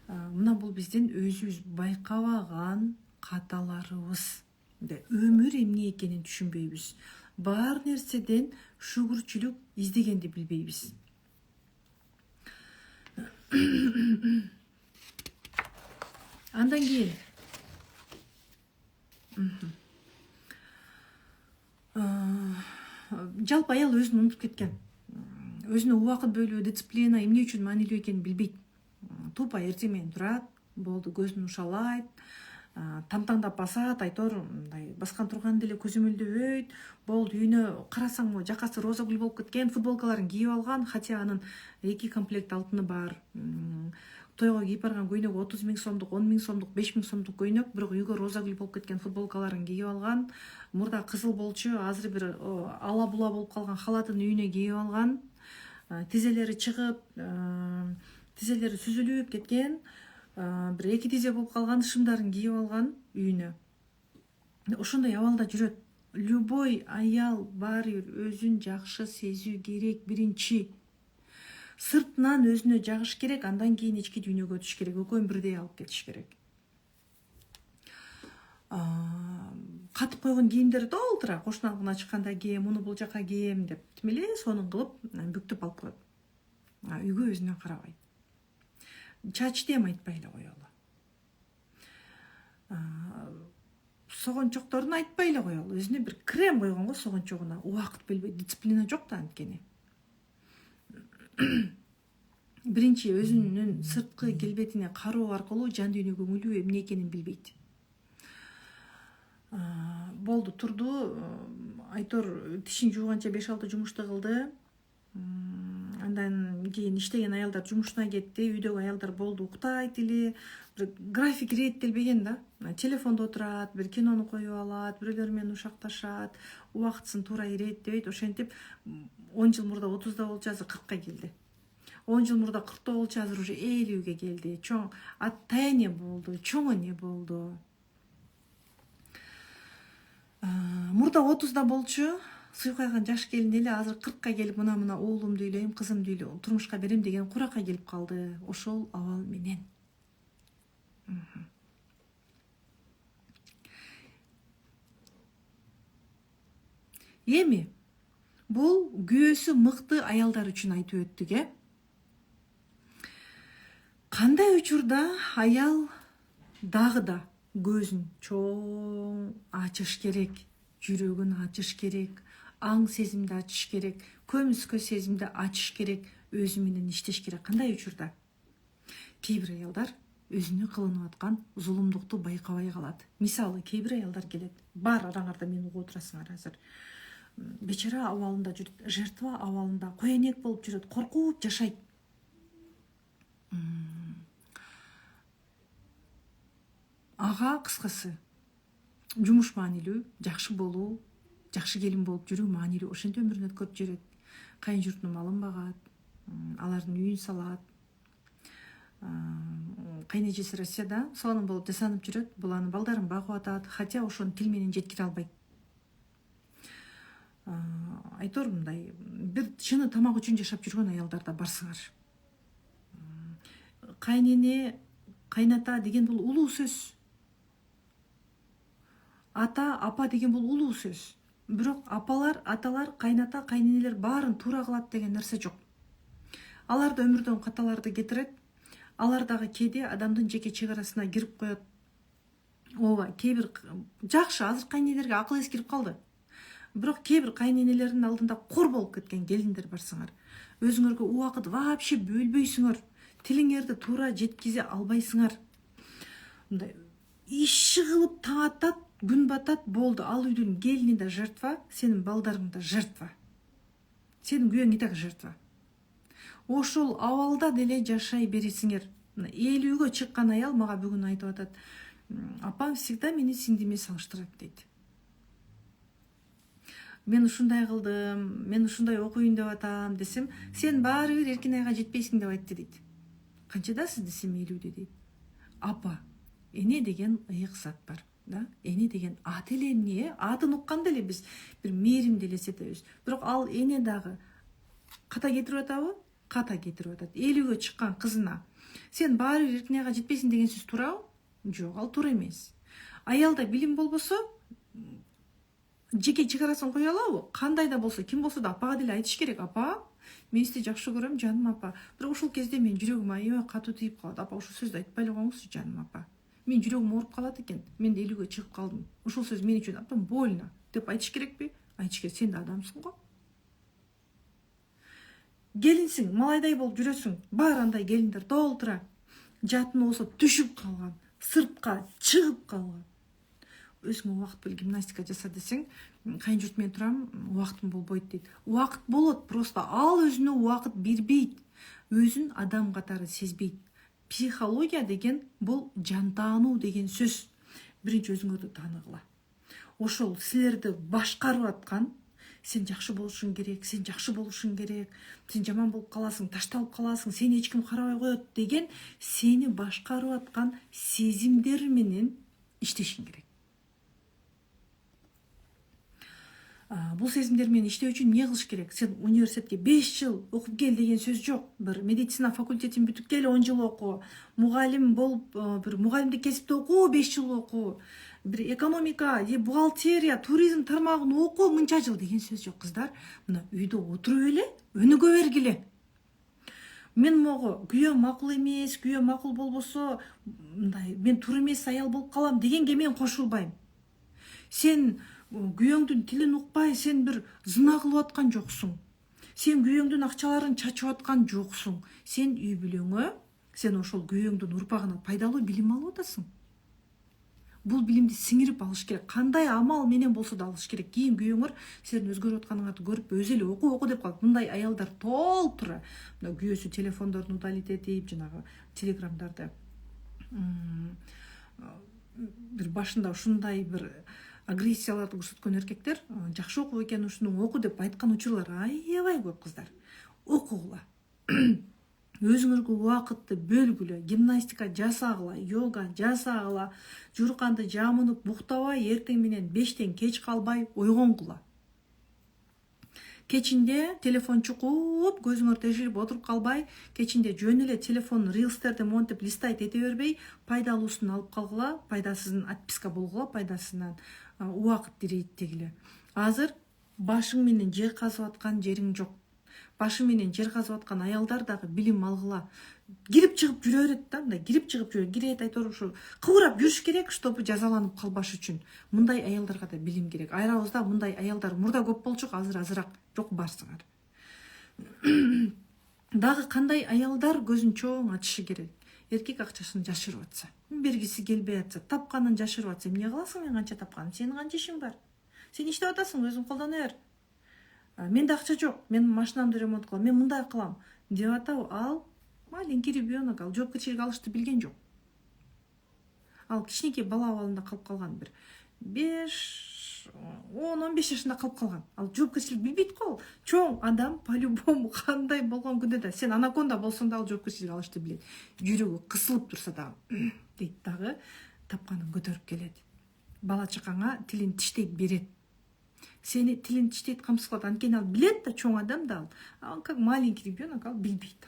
Мына бул биздин өзүбүз байкабаган каталарыбыз. Өмүр эмне экенин түшүнбөйбүз. Бар нерседен шүгүрчүлүк издегенди билбейбиз. Андан кийин жалпы аял өзүн унутуп кеткен. Өзүнө убакыт бөлүү, дисциплина эмне үчүн маанилүү экенин билбейт. Тупо эртең менен турат, болду көзүн ушалайт, тамтаңдап басат, айтор мындай баскан турган деле көзөмөлдөбөйт. Болду, үйүнө карасаң жакасы роза гүл болуп кеткен, футболкаларын кийип алган, хотя анын 2 комплект алтыны бар. тойго кийип барган көйнөк 30 000 сомдук, 10 000 сомдук, 5 000 сомдук көйнөк, бирок үйгө роза гүл болуп кеткен футболкаларын кийип алган. Мурда кызыл болчу, азыр бир ала була болуп калган халатын үйүнө кийип алган. Тизелери чыгып, тизелери сүзүлүп кеткен, бир эки тизе болуп калган шымдарын кийип алган үйүнө. Ошондой абалда жүрөт. Любой аял баары бир өзүн жакшы сезүү керек. Биринчи сыртынан өзүнө жагыш керек, андан кийин ички дүйнөгө өтүш керек. Экөөнү бирдей алып кетиш керек. Катып койгон кийимдер толтура, кошуналгына чыкканда кийем, муну бул жака кийем деп, тим эле сонун кылып бүктөп алып коет. Үйгө өзүнө карабайт. Чачты эми айтпай эле коелу. Согончокторун айтпай эле коелу. Өзүнө бир крем койгонго согончогуна убакыт билбей, дисциплина жок да анткени. Биринчи өзүнүн сырткы келбетине кароо аркылуу жан дүйнө көңүлү эмне экенин билбейт. Болду, турду, Айтор тишин жууганча 5-6 жумушту кылды. Андан кийин иштеген аялдар жумушуна кетти, үйдөгү аялдар болду уктайт эле, бир график реттелбеген да. Телефондо отурат, бир кинону коюп алат, бирөөлөр менен ушакташат, убактысын туура иреттебейт. Ошентип 10 жыл мурда 30да болчу, азыр 40ка келди. 10 жыл мурда 40да болчу, азыр уже 50ге келди. Чоң атта эмне болду, чоң эмне болду. Мурда 30да болчу, суйкайган жаш келин эле азыр 40ка келип мына уулумду үйлөйм, кызымды үйлөйм, турмушка берем деген куракка келип калды. Ошол абал менен. Эми бул күйөөсү мыкты аялдар үчүн айтып өттүк, Кандай учурда аял дагы да көзүн чоң ачыш керек, жүрөгүн ачыш керек, аң сезимди ачыш керек, көмүскө сезимди ачыш керек, өзү менен иштеш керек. Кандай учурда? Кээ бир аялдар өзүнө кылынып аткан зулумдукту байкабай калат. Мисалы, кээ бир аялдар келет, бар араңарда мени угуп отурасыңар азыр. Бечара абалында жүрөт, жертва абалында коенек болуп жүрөт, коркуп жашайт. Ага кыскасы жумуш маанилүү, жакшы болуу, жакшы келин болуп жүрүү маанилүү. Ошентип өмүрүн өткөрүп жүрөт. Кайын журтунун малын багат, алардын үйүн салат. Кайын эжеси Россияда сонун болуп жасанып жүрөт, бул анын балдарын багып атат, хотя ошону тил менен жеткире албайт. Айтор мындай, бир чыны тамак үчүн жашап жүргөн аялдар да барсыңар. Кайнене, кайната деген бул улуу сөз. Ата, апа деген бул улуу сөз. Бирок апалар, аталар, кайната, кайненелер баарын туура кылат деген нерсе жок. Алар да өмүрдөн каталарды кетирет. Алар дагы кээде адамдын жеке чек арасына кирип коет. Ооба, кээ бир жакшы, азыр кайненелерге акыл эс кирип калды. Бирок кээ бир кайненелердин алдында кор болуп кеткен келиндер барсыңар. Өзүңөргө убакыт вообще бөлбөйсүңөр. Тилиңерди туура жеткизе албайсыңар. Мындай иши кылып таң атат, күн батат, болду. Ал үйдүн келини да жертва, сенин балдарың да жертва. Сенин күйөөң так жертва. Ошол абалда деле жашай бересиңер. 50-гө чыккан аял мага бүгүн айтып атат. Апам всегда мени сиңдиме салыштырат дейт. Мен ушундай кылдым, мен ушундай окуйын деп атам десем, сен баары бир эркин айга жетпейсиң деп айтты дейт. Канчадасыз десем 50-де дейт. Апа, эне деген ыйык зат бар. Да? Эне деген ат эле эмне? Атын укканда эле биз бир мээримди элестетебиз. Бирок ал эне дагы ката кетирип атабы? Ката кетирип атат. 50-гө чыккан кызына сен баары бир эркин айга жетпейсиң деген сөз туурабы? Жок, ал туура эмес. Аялда билим болбосо, жеке чек арасын кое алабы? Кандай да болсо, ким болсо да апага деле айтыш керек. Апа, мен сизди жакшы көрөм, жаным апа. Бирок ушул кезде мен жүрөгүм аябай катуу тийип калат. Апа, ушул сөздү айтпай эле коюңузчу, жаным апа. Мен жүрөгүм ооруп калат экен. Мен 50-гө чыгып калдым. Ушул сөз мен үчүн апам больно деп айтыш керекпи? Айтыш керек, сен да адамсың го. Келинсиң, малайдай болуп жүрөсүң. Бар андай келиндер толтура. Жатын болсо түшүп калган, сыртка чыгып калган. Өзүңө убакыт бөл, гимнастика жаса десең, кайын журт менен турам, убактым болбойт дейт. Убакыт болот, просто ал өзүнө убакыт бербейт. Өзүн адам катары сезбейт. Психология деген бул жан таануу деген сөз. Биринчи өзүңөрдү тааныгыла. Ошол силерди башкарып аткан, сен жакшы болушуң керек, сен жакшы болушуң керек, сен жаман болуп каласың, ташталып каласың, сени эч ким карабай коет деген сени башкарып аткан сезимдер менен иштешиң керек. Бул сезимдер менен иштөө үчүн эмне кылыш керек? Сен университетке 5 жыл окуп кел деген сөз жок. Бир медицина факультетин бүтүп кел 10 жыл оку, мугалим болуп, бир мугалимдик кесипте оку 5 жыл оку, бир экономика, бухгалтерия, туризм тармагын оку мынча жыл деген сөз жок, кыздар. Мына үйдө отуруп эле, өнүгө бергиле. Мен могу күйөөм макул эмес, күйөөм макул болбосо, мындай мен туура эмес аял болуп калам дегенге мен кошулбайм. Сен күйөөңдүн тилин укпай, сен бир зына кылып аткан жоксуң. Сен күйөөңдүн акчаларын чачып аткан жоксуң. Сен үй бүлөңө, сен ошол күйөөңдүн урпагына пайдалуу билим алып атасың. Бул билимди сиңирип алыш керек. Кандай амал менен болсо да алыш керек. Кийин күйөөңөр силердин өзгөрүп атканыңарды көрүп өзү эле оку деп калат. Мындай аялдар толуп тура. Мына күйөөсү телефондорун удалить этип, жанагы телеграмдарды бир башында ушундай бир агрессияларды көрсөткөн эркектер жакшы окуп экен ушуну оку деп айткан учурлар аябай көп, кыздар. Окугула. Өзүңөргө убакытты бөлгүлө, гимнастика жасагыла, йога жасагыла, жуурканды жамынып буктабай, эртең менен 5тен кеч калбай ойгонгула. Кечинде телефон чукуп, көзүңөр тешилип отуруп калбай, кечинде жөн эле телефон рилстерди монтип листайт эте бербей, пайдалуусун алып калгыла, пайдасызын отписка болгула, пайдасынан убакыт иреттегиле. Азыр башың менен жер казып аткан жериң жок. Башы менен жер казып аткан аялдар дагы билим алгыла. Кирип чыгып жүрө берет да, мындай кирип чыгып жүрөт. Кирет айтор ушу кыбырап жүрүш керек, чтобы жазаланып калбаш үчүн. Мындай аялдарга да билим керек. Айрабызда мындай аялдар мурда көп болчук, азыр азыраак жок барсыңар. Дагы кандай аялдар көзүн чоң ачышы керек. Эркек акчасын жашырып атса, бергиси келбей атса, тапканын жашырып атса, эмне кыласың? Мен канча тапканым, сенин канча ишиң бар? Сен иштеп атасың, өзүң колдоно бер. Менде акча жок, мен машинамды ремонт кылам, мен мындай кылам деп атабы? Ал маленький ребенок, ал жоопкерчилик алышты билген жок. Ал кичинекей бала абалында калып калган, бир 10-15 жашында калып калган. Ал жоопкерчилик билбейт го. Чоң адам по-любому кандай болгон күндө да, сен анаконда болсоң да ал жоопкерчилик алышты билет. Жүрөгү кысылып турса да дейт дагы тапканын көтөрүп келет. Бала чакаңа тилин тиштейт берет. Сени тилин тиштейт камсыз кылат. Анткени ал билет да, чоң адам да ал как маленький ребенок, ал билбейт.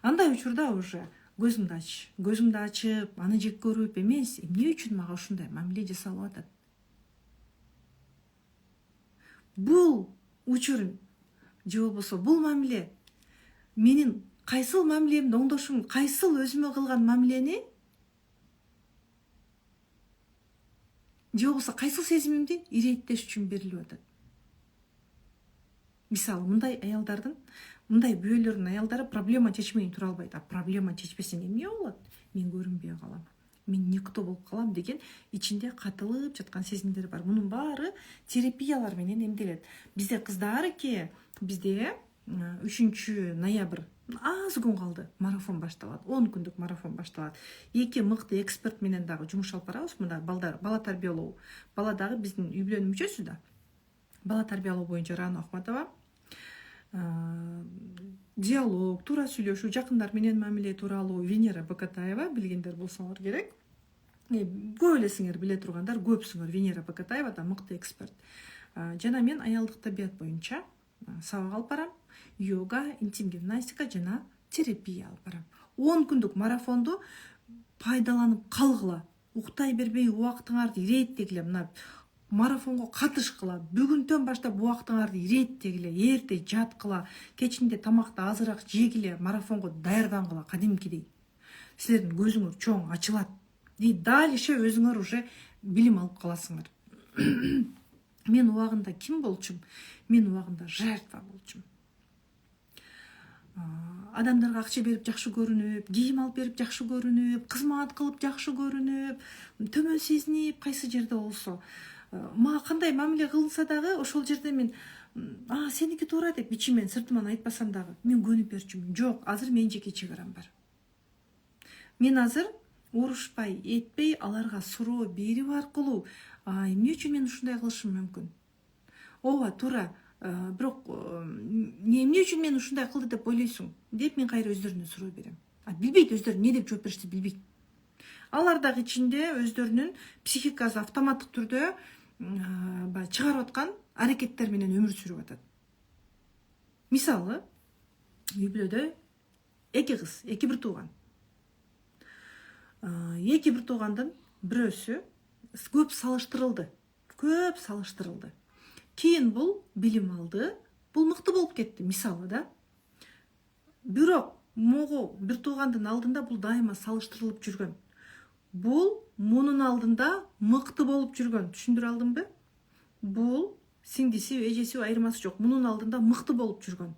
Андай учурда уже көзүмдү ачып, аны жек көрүп эмес, эмне үчүн мага ушундай мамиле жасалып атат? Бул учур же болбосо бул мамиле менин кайсыл мамилемди оңдошум, кайсыл өзүмө кылган мамилени же болбосо кайсыл сезимимди иреттеш үчүн берилип атат? Мисалы, мындай аялдардын, мындай бүйөлөрдүн аялдары проблема чечмей тура албайт. Проблема чечпесең эмне болот? Мен көрүнбөй калам, мен никто болуп калам деген ичинде катылып жаткан сезимдер бар. Мунун баары терапиялар менен эмделет. Бизде кыздарыки, бизде 3 ноябрь аз күн калды, марафон башталат. 10 күндүк марафон башталат. 2 мыкты эксперт менен дагы жумуш алып барабыз. Мында бала тарбиялоо. Бала дагы биздин үй бүлөнүн мүчөсү да. Бала тарбиялоо боюнча Рана Ахматова, диалог, туура сүйлөшүү, жакындар менен мамиле тууралуу Венера Бакатаева, билгендер болсоңор керек. Көп элесиңер биле тургандар, көпсүңөр. Венера Бакатаева да мыкты эксперт. Жана мен аялдык табият боюнча сабак алып барам. Йога, интим гимнастика жана терапия алып барам. 10 күндүк марафонду пайдаланып калгыла. Уктай бербей убактыңарды иреттегиле. Мына марафонго катышкыла. Бүгүнтөн баштап убактыңарды иреттегиле. Эрте жаткыла. Кечинде тамакты азыраак жегиле. Марафонго даярдангыла кадимкидей. Силердин көзүңөр чоң ачылат. Дальше өзүңөр уже билим алып каласыңар. Мен убагында ким болчум? Мен убагында жертва болчум. Адамдарга акча берип жакшы көрүнүп, кийим алып берип жакшы көрүнүп, кызмат кылып жакшы көрүнүп, төмөн сезинип, кайсы жерде болсо мага кандай мамиле кылынса дагы ошол жерде мен сеники туура деп ичимен сыртыман айтпасам дагы мен көнүп берчүмүн. Жок, азыр менин жеке чегарам бар. Мен азыр урушпай, этпей, аларга суроо берип аркылуу эмне үчүн мен ушундай кылышым мүмкүн? Ооба, туура. Бирок эмне үчүн мен ушундай кылды деп ойлойсуң? Деп мен кайра өздөрүнөн суроо берем. Билбейт, өздөрү эмне деп жооп беришти билбейт. Алар дагы ичинде өздөрүнүн психикасы автоматтык түрдө чыгарып аткан аракеттер менен өмүр сүрүп атат. Мисалы, үй бүлөдө эки кыз, эки бир тууган. Эки бир туугандын бирөөсү көп салыштырылды. Кийин бул билим алды, бул мыкты болуп кетти, мисалы да. Бирок могу бир туугандын алдында бул дайыма салыштырылып жүргөн. Бул мунун алдында мыкты болуп жүргөн. Түшүндүрө алдымбы? Бул сиңдиси, эжеси айырмасы жок. Мунун алдында мыкты болуп жүргөн.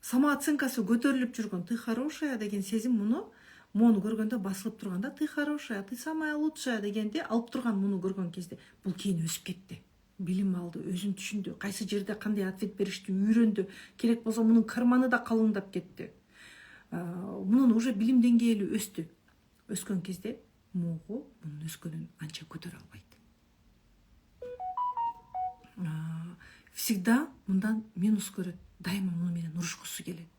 Самооценкасы көтөрүлүп жүргөн. Ты хорошая деген сезим мону көргөндө басылып турганда, ты хорошая, ты самая лучшая дегенди алып турган муну көргөн кезде бул кийин өсүп кетти. Билим алды, өзүн түшүндү, кайсы жерде кандай ответ беришти үйрөндү. Керек болсо мунун карманы да калыңдап кетти. Мунун уже билим деңгээли өстү. Өскөн кезде могу мунун өскөнүн анча көтөрө албайт. Всегда мындан минус көрөт. Дайыма муну менен урушкусу келет.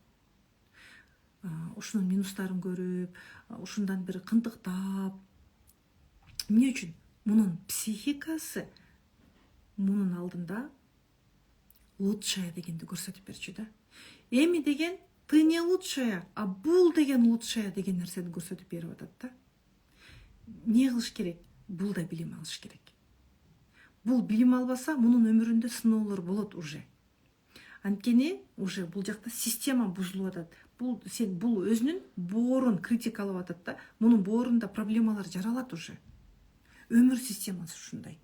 Ушунун минустарын көрүп, ушундан бир кынтыктап. Эмне үчүн? Мунун психикасы мунун алдында лучшая дегенди көрсөтүп берчү да. Эми деген ты не лучшая, а бул деген лучшая деген нерсени көрсөтүп берип атат да. Не кылыш керек? Бул да билим алыш керек. Бул билим албаса, мунун өмүрүндө сыноолор болот уже. Анткени уже бул жакта система бузулуп атат. Бул өзүнүн боорун критикалап атат да. Мунун боорунда проблемалар жаралат уже. Өмүр системасы ушундай.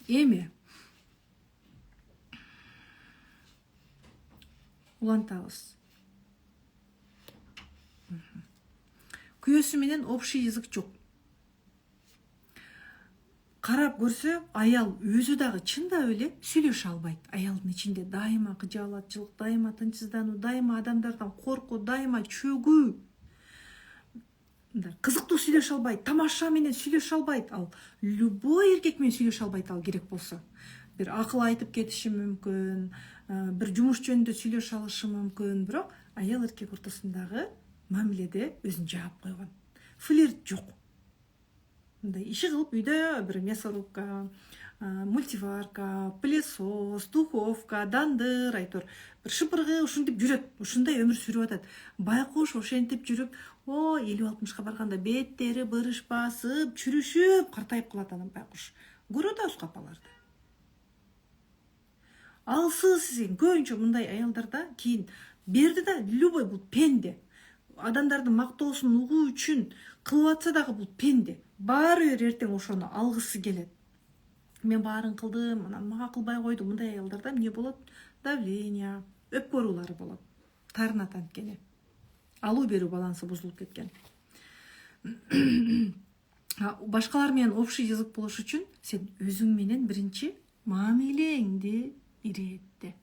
Эми улантабыз. Күйөөсү менен общий язык жок. Карап көрсө, аял өзү дагы чындап эле сүйлөшө албайт. Аялдын ичинде дайыма кыжаалатчылык, дайыма тынчсыздануу, дайыма адамдардан коркуу, дайыма чөгүү. Кызыктуу сүйлөшө албайт, тамаша менен сүйлөшө албайт. Ал любой эркек менен сүйлөшө албайт ал керек болсо. Бир акыл айтып кетиши мүмкүн, бир жумуш жөнүндө сүйлөшө алышы мүмкүн, бирок аял эркек ортосундагы мамиледе өзүн жаап койгон. Флирт жок. Мындай иши кылып үйдө бир мясорубка, мультиварка, пылесос, духовка, дандыр, айтор бир шыпыргы ушинтип жүрөт. Ушундай өмүр сүрүп атат. Байкуш ошентип жүрүп, 50-60 барганда беттери бырыш басып, чүрүшүп, картайып калат анан байкуш. Көрөт ошко апаларды. Алсыз көбүнчө мындай аялдарда кийин берди да, любой бул пенде. Адамдардын мактоосун угуу үчүн кылып атса дагы бул пенде. Баары бир эртең ошону алгысы келет. Мен баарын кылдым, анан мага кылбай койду. Мындай аялдарда эмне болот? Давление, өпкөрүүлөр болот. Тарынат анткени. Алуу берүү балансы бузулуп кеткен. Башкалар менен общий язык болуш үчүн сен өзүң менен биринчи мамилеңди иретте.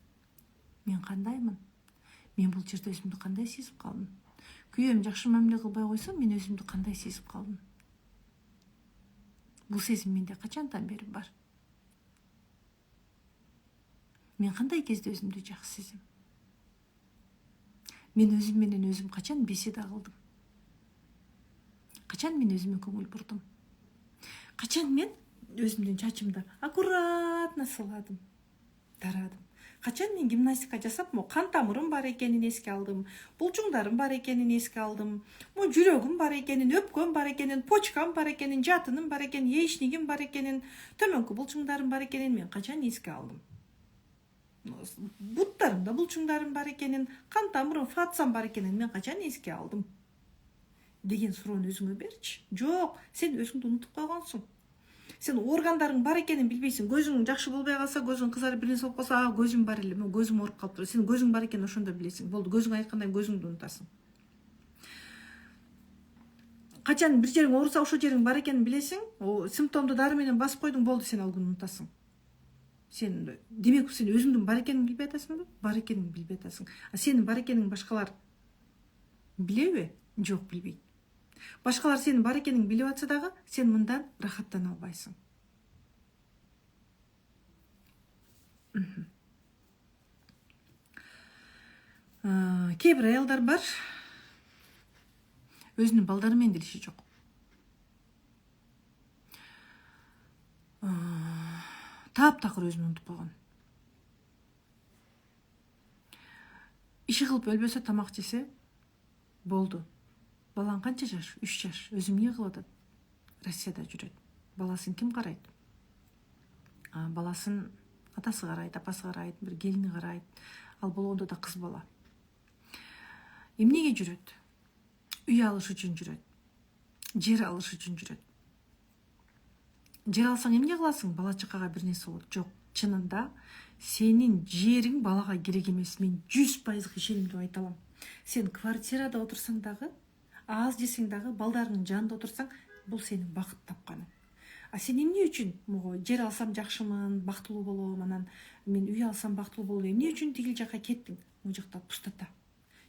Мен кандаймын? Мен бул жерде өзүмдү кандай сезип калдым? Күйөөм жакшы мамиле кылбай койсо, мен өзүмдү кандай сезип калдым? Бул сезим менде качандан бери бар? Мен кандай кезде өзүмдү жакшы сезем? Мен өзүм менен өзүм качан беседа кылдым? Качан мен өзүмө көңүл бурдум? Качан мен өзүмдүн чачымды аккуратно сыладым, тарадым? Качан мен гимнастика жасап, кан тамырым бар экенин эске алдым, булчуңдарым бар экенин эске алдым, жүрөгүм бар экенин, өпкөм бар экенин, почкам бар экенин, жатыным бар экенин, яичнигим бар экенин, төмөнкү булчуңдарым бар экенин мен качан эске алдым? Буттарымда булчуңдарым бар экенин, кан тамырым, фатсам бар экенин мен качан эске алдым? Деген суроону өзүңө берчи. Жок, сен өзүңдү унутуп койгонсуң. Сен органдарың бар экенин билбейсиң. Көзүң жакшы болбой калса, көзүң кызарып бир нерсе болуп калса, көзүм бар эле, мен көзүм ооруп калыптыр. Сен көзүң бар экенин ошондо билесиң. Болду, көзүң айткандан көзүңдү унутасың. качан бир жериң ооруса ошол жериң бар экенин билесиң, симптомду дары менен басып койдуң, болду, сен ал күнү унутасың. Сен демек сен өзүңдүн бар экенин билбей атасыңбы? Бар экенин билбей атасың. А сенин бар экениң башкалар билеби? Жок, билбейт. Башкалар сенин бар экениң билип атса дагы, сен мындан рахаттана албайсың. Кээ бир аялдар бар, өзүнүн балдары менен делиши жок. Таптакыр өзүн унутуп койгон. Иши кылып өлбөсө, тамак жесе болду. Балаң канча жаш? 3 жаш. Өзү эмне кылып атат? Россияда жүрөт. Баласын ким карайт? Баласын атасы карайт, апасы карайт, бир келини карайт. Ал болгондо да кыз бала. Эмнеге жүрөт? Үй алыш үчүн жүрөт. Жер алыш үчүн жүрөт. Жер алсаң эмне кыласың? Бала чакага бир нерсе болот. Жок, чынында сенин жериң балага керек эмес. Мен 100% ишенимдүү айта алам. Сен квартирада отурсаң дагы, аз жесең дагы, балдарыңдын жанында отурсаң, бул сенин бакыт тапканың. А сен эмне үчүн жер алсам жакшымын, бактылуу болом, анан мен үй алсам бактылуу болом, эмне үчүн тигил жака кеттиң? Могу жакта пустота.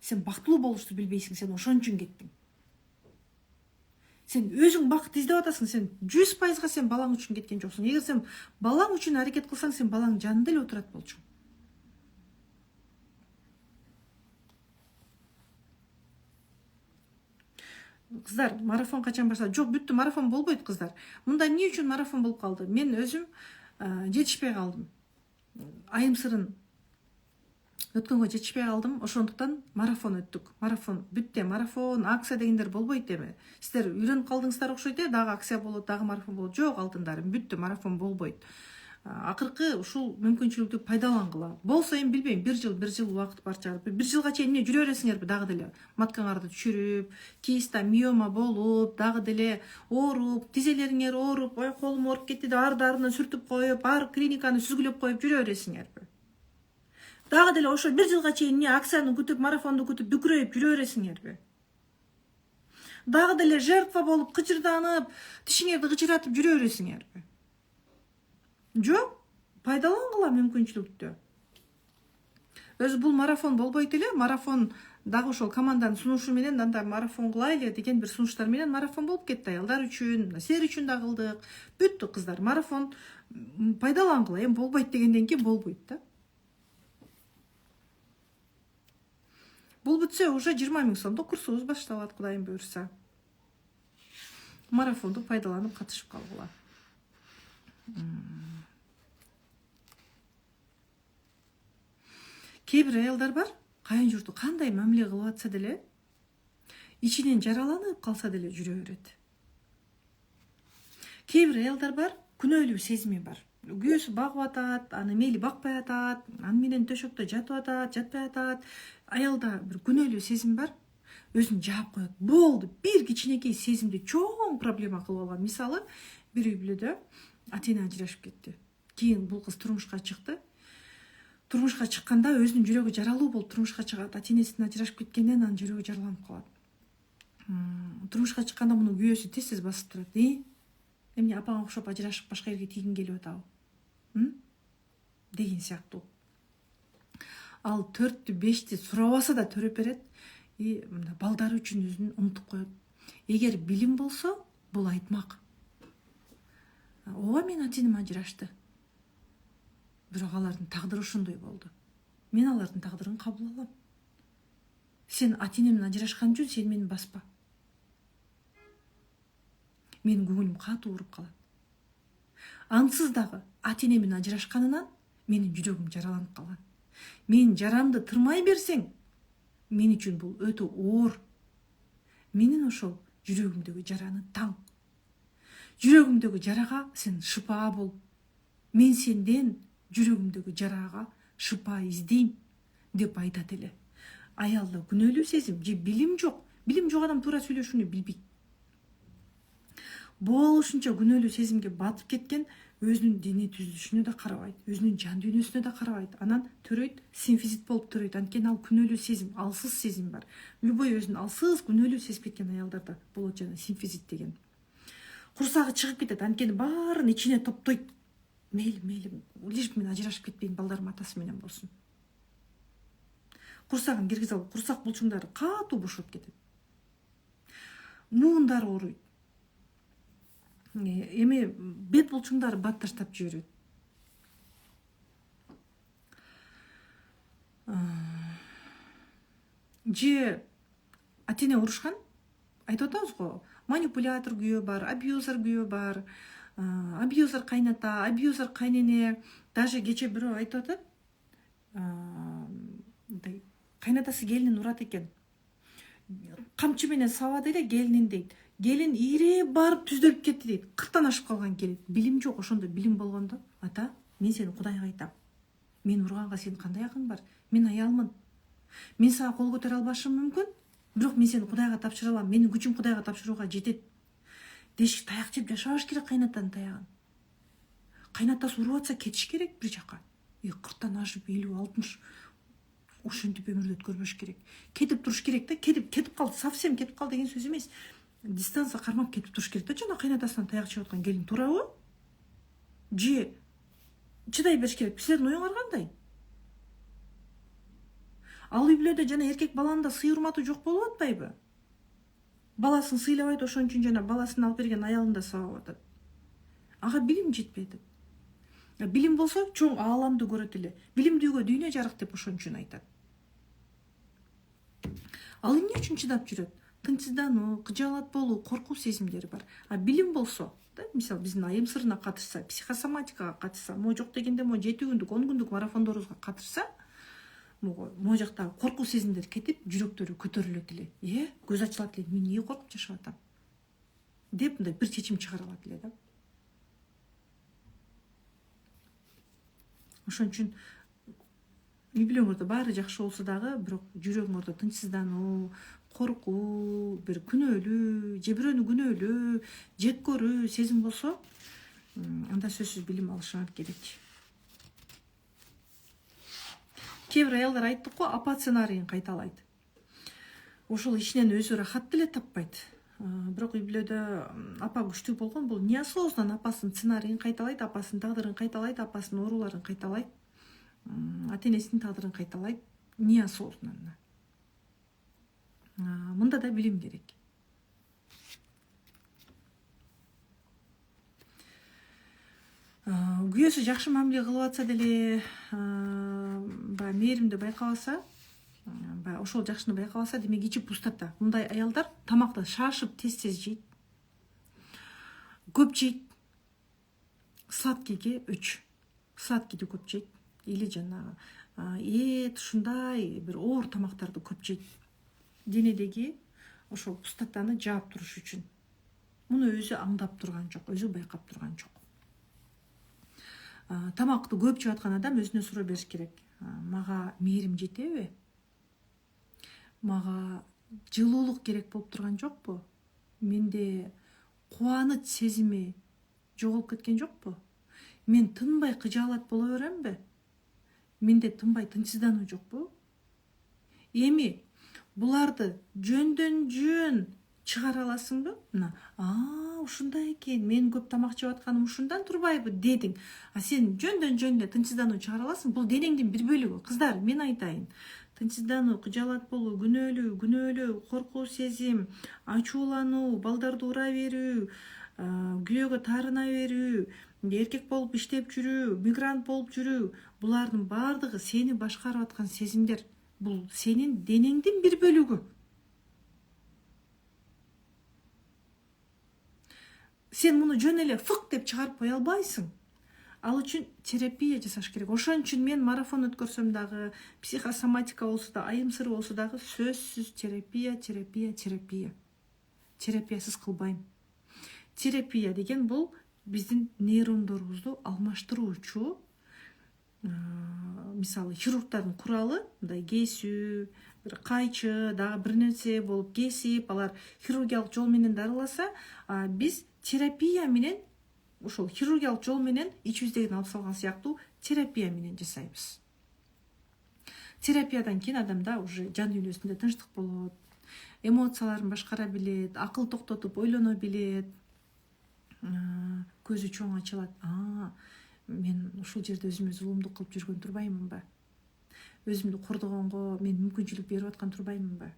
Сен бактылуу болушту билбейсиң, сен ошон үчүн кеттиң. Сен өзүң бакыт издеп атасың, сен 100% сен балаң үчүн кеткен жоксуң. Эгер сен балаң үчүн аракет кылсаң, сен балаң жанында эле отурат болчуң. Кыздар, марафон качан башталат? Жок, бүттү, марафон болбойт, кыздар. Мында эмне үчүн марафон болуп калды? Мен өзүм жетишпей калдым. Айым сырын өткөнгө жетишпей калдым. Ошондуктан марафон өттүк. Марафон бүтте, марафон, акция дегендер болбойт эми. Сиздер үйрөнүп калдыңыздар окшойт, дагы акция болот, дагы марафон болот. Жок, алтындарым, бүттү, марафон болбойт. Акыркы ушул мүмкүнчүлүктү пайдалангыла. Болсо эми билбейм, бир жыл убакыт бар чыгар. Бир жылга чейин эмне жүрө бересиңерби дагы деле? Маткаңарды түшүрүп, киста миома болуп, дагы деле ооруп, тизелериңер ооруп, ой колум ооруп кетти деп арды-ардына сүртүп коюп, ар клиниканы сүзгүлөп коюп жүрө бересиңерби? Дагы деле ошо бир жылга чейин эмне акцияны күтүп, марафонду күтүп, дүкүрөйүп жүрө бересиңерби? Дагы деле жертва болуп, кычырданып, тишиңерди кычыратып жүрө бересиңерби? Жок, пайдалангыла мүмкүнчүлүктү. Өзү бул марафон болбойт эле, марафон дагы ошол команданын сунушу менен анда марафон кылайлы деген бир сунуштар менен марафон болуп кетти. Аялдар үчүн, силер үчүн да кылдык. Бүттү, кыздар, марафон пайдалангыла. Эми болбойт дегенден кийин болбойт да. Бул бүтсө уже 20 000 сомдо курсубуз башталат, Кудайым буйрса. Марафонду пайдаланып катышып калгыла. Кээ бир аялдар бар, кайын журту кандай мамиле кылып атса деле, ичинен жараланып калса деле жүрө берет. Кээ бир аялдар бар, күнөөлүү сезими бар. Күйөөсү багып атат, аны мейли бакпай атат, аны менен төшөктө жатып атат, жатпай атат. Аялда бир күнөөлүү сезим бар, өзүн жаап коет. Болду, бир кичинекей сезимди чоң проблема кылып алган. Мисалы, бир үй бүлөдө ата-эне ажырашып кетти. Кийин бул кыз турмушка чыкты. Турмушка чыкканда өзүнүн жүрөгү жаралуу болуп турмушка чыгат. Ата-энесинен ажырашып кеткенден анын жүрөгү жараланып калат. Турмушка чыкканда мунун күйөөсү тез басып турат. Эмне апаңа окшоп ажырашып башка жерге тийгиң келип атабы? Деген сыяктуу. Ал 4-5 сурабаса да төрөп берет. Балдары үчүн өзүн унутуп коет. Эгер билим болсо, бул айтмак. Ооба, мен ата-энем ажырашты. Бирок алардын тагдыры ошондой болду. Мен алардын тагдырын кабыл алам. Сен ата-энемден ажырашкан үчүн сен мени баспа. Менин көңүлүм катуу ооруп калат. Ансыз дагы ата-энем менен ажырашканынан менин жүрөгүм жараланып калган. Менин жарамды тырмай берсең, мен үчүн бул өтө оор. Менин ошол жүрөгүмдөгү жараны таң. Жүрөгүмдөгү жарага сен шыпа бол. Мен сенден жүрөгүмдөгү жарага шыпа издейм деп айтат эле. Аялда күнөөлүү сезим же билим жок. Билим жок адам туура сүйлөшүүнү билбейт. Болушунча күнөөлүү сезимге батып кеткен өзүнүн дене түзүлүшүнө да карабайт, өзүнүн жан дүйнөсүнө да карабайт. Анан төрөйт, симфизит болуп төрөйт. Анткени ал күнөөлүү сезим, алсыз сезим бар. Любой өзүн алсыз, күнөөлүү сезип кеткен аялдарда болот жана симфизит деген. Курсагы чыгып кетет, анткени баарын ичине топтойт. Мейли, лишь бы мен ажырашып кетпейин, балдарым атасы менен болсун. Курсагын киргизе алып, курсак булчуңдары катуу бошоп кетет. Муундары ооруйт. Эми бет булчуңдары бат таштап жиберет. Же атене урушкан, айтып атабыз го, манипулятор күйөө бар, абьюзер күйөө бар, абьюзер кайната, абьюзер кайнене. Даже кече бирөө айтып атат, кайнатасы келинин урат экен. Камчы менен сабады эле келинин дейт. Келин иреп барып түздөлүп кетти дейт. 40тан ашып калган келин. Билим жок, ошондо билим болгондо, ата, мен сени Кудайга айтам. Мен урганга сенин кандай акың бар? Мен аялмын. Мен сага кол көтөрө албашым мүмкүн, бирок мен сени Кудайга тапшыра алам. Менин күчүм Кудайга тапшырууга жетет. Дешик таяк жеп жашабаш керек кайнатанын таягын. Кайнатасы уруп атса кетиш керек бир жака. 40тан ашып 50-60 ошентип өмүрдү өткөрбөш керек. Кетип туруш керек да, кетип калды, совсем кетип калды деген сөз эмес. Дистанция кармап кетип туруш керек да, жана кайнатасынан таяк жеп аткан келин туурабы? Же чыдай бериш керек. Силердин оюңар кандай? Ал үй бүлөдө жана эркек баланын да сый урматы жок болуп атпайбы? Баласын сыйлабайт, ошон үчүн жана баласын алып берген аялын да сабап атат. Ага билим жетпей атат. Билим болсо чоң ааламды көрөт эле. Билимдүүгө дүйнө жарык деп ошон үчүн айтат. Ал эмне үчүн чыдап жүрөт? Тынчсыздануу, кыжаалат болуу, коркуу сезимдери бар. Билим болсо, мисалы биздин айым сырына катышса, психосоматикага катышса, могу жок дегенде 7 күндүк, 10 күндүк марафондорубузга катышса, могу жактагы коркуу сезимдер кетип, жүрөктөрү көтөрүлөт эле. Көз ачылат эле, мен эмне коркуп жашап атам деп мындай бир чечим чыгара алат эле да. Ошон үчүн үй бүлөңөрдө баары жакшы болсо дагы, бирок жүрөгүңөрдө тынчсыздануу, коркуу, бир күнөөлүү, же бирөөнү күнөөлөө, жек көрүү сезим болсо, анда сөзсүз билим алышыңар керек. Кээ бир аялдар айттык го, апа сценарийин кайталайт. Ошол ичинен өзү рахат деле таппайт. Бирок үй бүлөдө апа күчтүү болгон, бул неосознанно апасынын сценарийин кайталайт, апасынын тагдырын кайталайт, апасынын ооруларын кайталайт, ата-энесинин тагдырын кайталайт, неосознанно. Мында да билим керек. Күйөөсү жакшы мамиле кылып атса деле, баягы мээримди байкабаса, ошол жакшыны байкабаса, демек ичи пустота. Мындай аялдар тамакты шашып тез жейт, көп жейт, сладкийге өч, сладкийди көп жейт, или жанагы эт, ушундай бир оор тамактарды көп жейт. Денедеги ошол пустотаны жаап туруш үчүн. Муну өзү аңдап турган жок, өзү байкап турган жок. Тамакты көп жеп аткан адам өзүнө суроо бериш керек. Мага мээрим жетеби? Мага жылуулук керек болуп турган жокпу? Менде кубаныч сезими жоголуп кеткен жокпу? Мен тынбай кыжаалат боло беремби? Менде тынбай тынчсыздануу жокпу? Эми буларды жөндөн жөн чыгара аласыңбы? Ушундай экен, мен көп тамак жеп атканым ушундан турбайбы дедиң. Сен жөндөн жөн эле тынчсыздануу чыгара аласың. Бул денеңдин бир бөлүгү. Кыздар, мен айтайын. Тынчсыздануу, кыжаалат болуу, күнөөлүү, коркуу сезим, ачуулануу, балдарды ура берүү, күйөөгө таарына берүү, эркек болуп иштеп жүрүү, мигрант болуп жүрүү, булардын баардыгы сени башкарып аткан сезимдер. Бул сенин денеңдин бир бөлүгү. Сен муну жөн эле фык деп чыгарып кое албайсың. Ал үчүн терапия жасаш керек. Ошон үчүн мен марафон өткөрсөм дагы, психосоматика болсо да, айым сыры болсо дагы сөзсүз терапия. Терапиясыз кылбайм. Терапия деген бул биздин нейрондорубузду алмаштыруучу, мисалы хирургдардын куралы, мындай кесүү, бир кайчы, дагы бир нерсе болуп кесип, алар хирургиялык жол менен дарыласа, биз терапия менен ошол хирургиялык жол менен ичибиздегини алып салган сыяктуу терапия менен жасайбыз. Терапиядан кийин адамда уже жан дүйнөсүндө тынчтык болот, эмоцияларын башкара билет, акыл токтотуп ойлоно билет, көзү чоң ачылат. Мен ушул жерде өзүмө зулумдук кылып жүргөн турбаймынбы? Өзүмдү кордогонго мен мүмкүнчүлүк берип аткан турбаймынбы?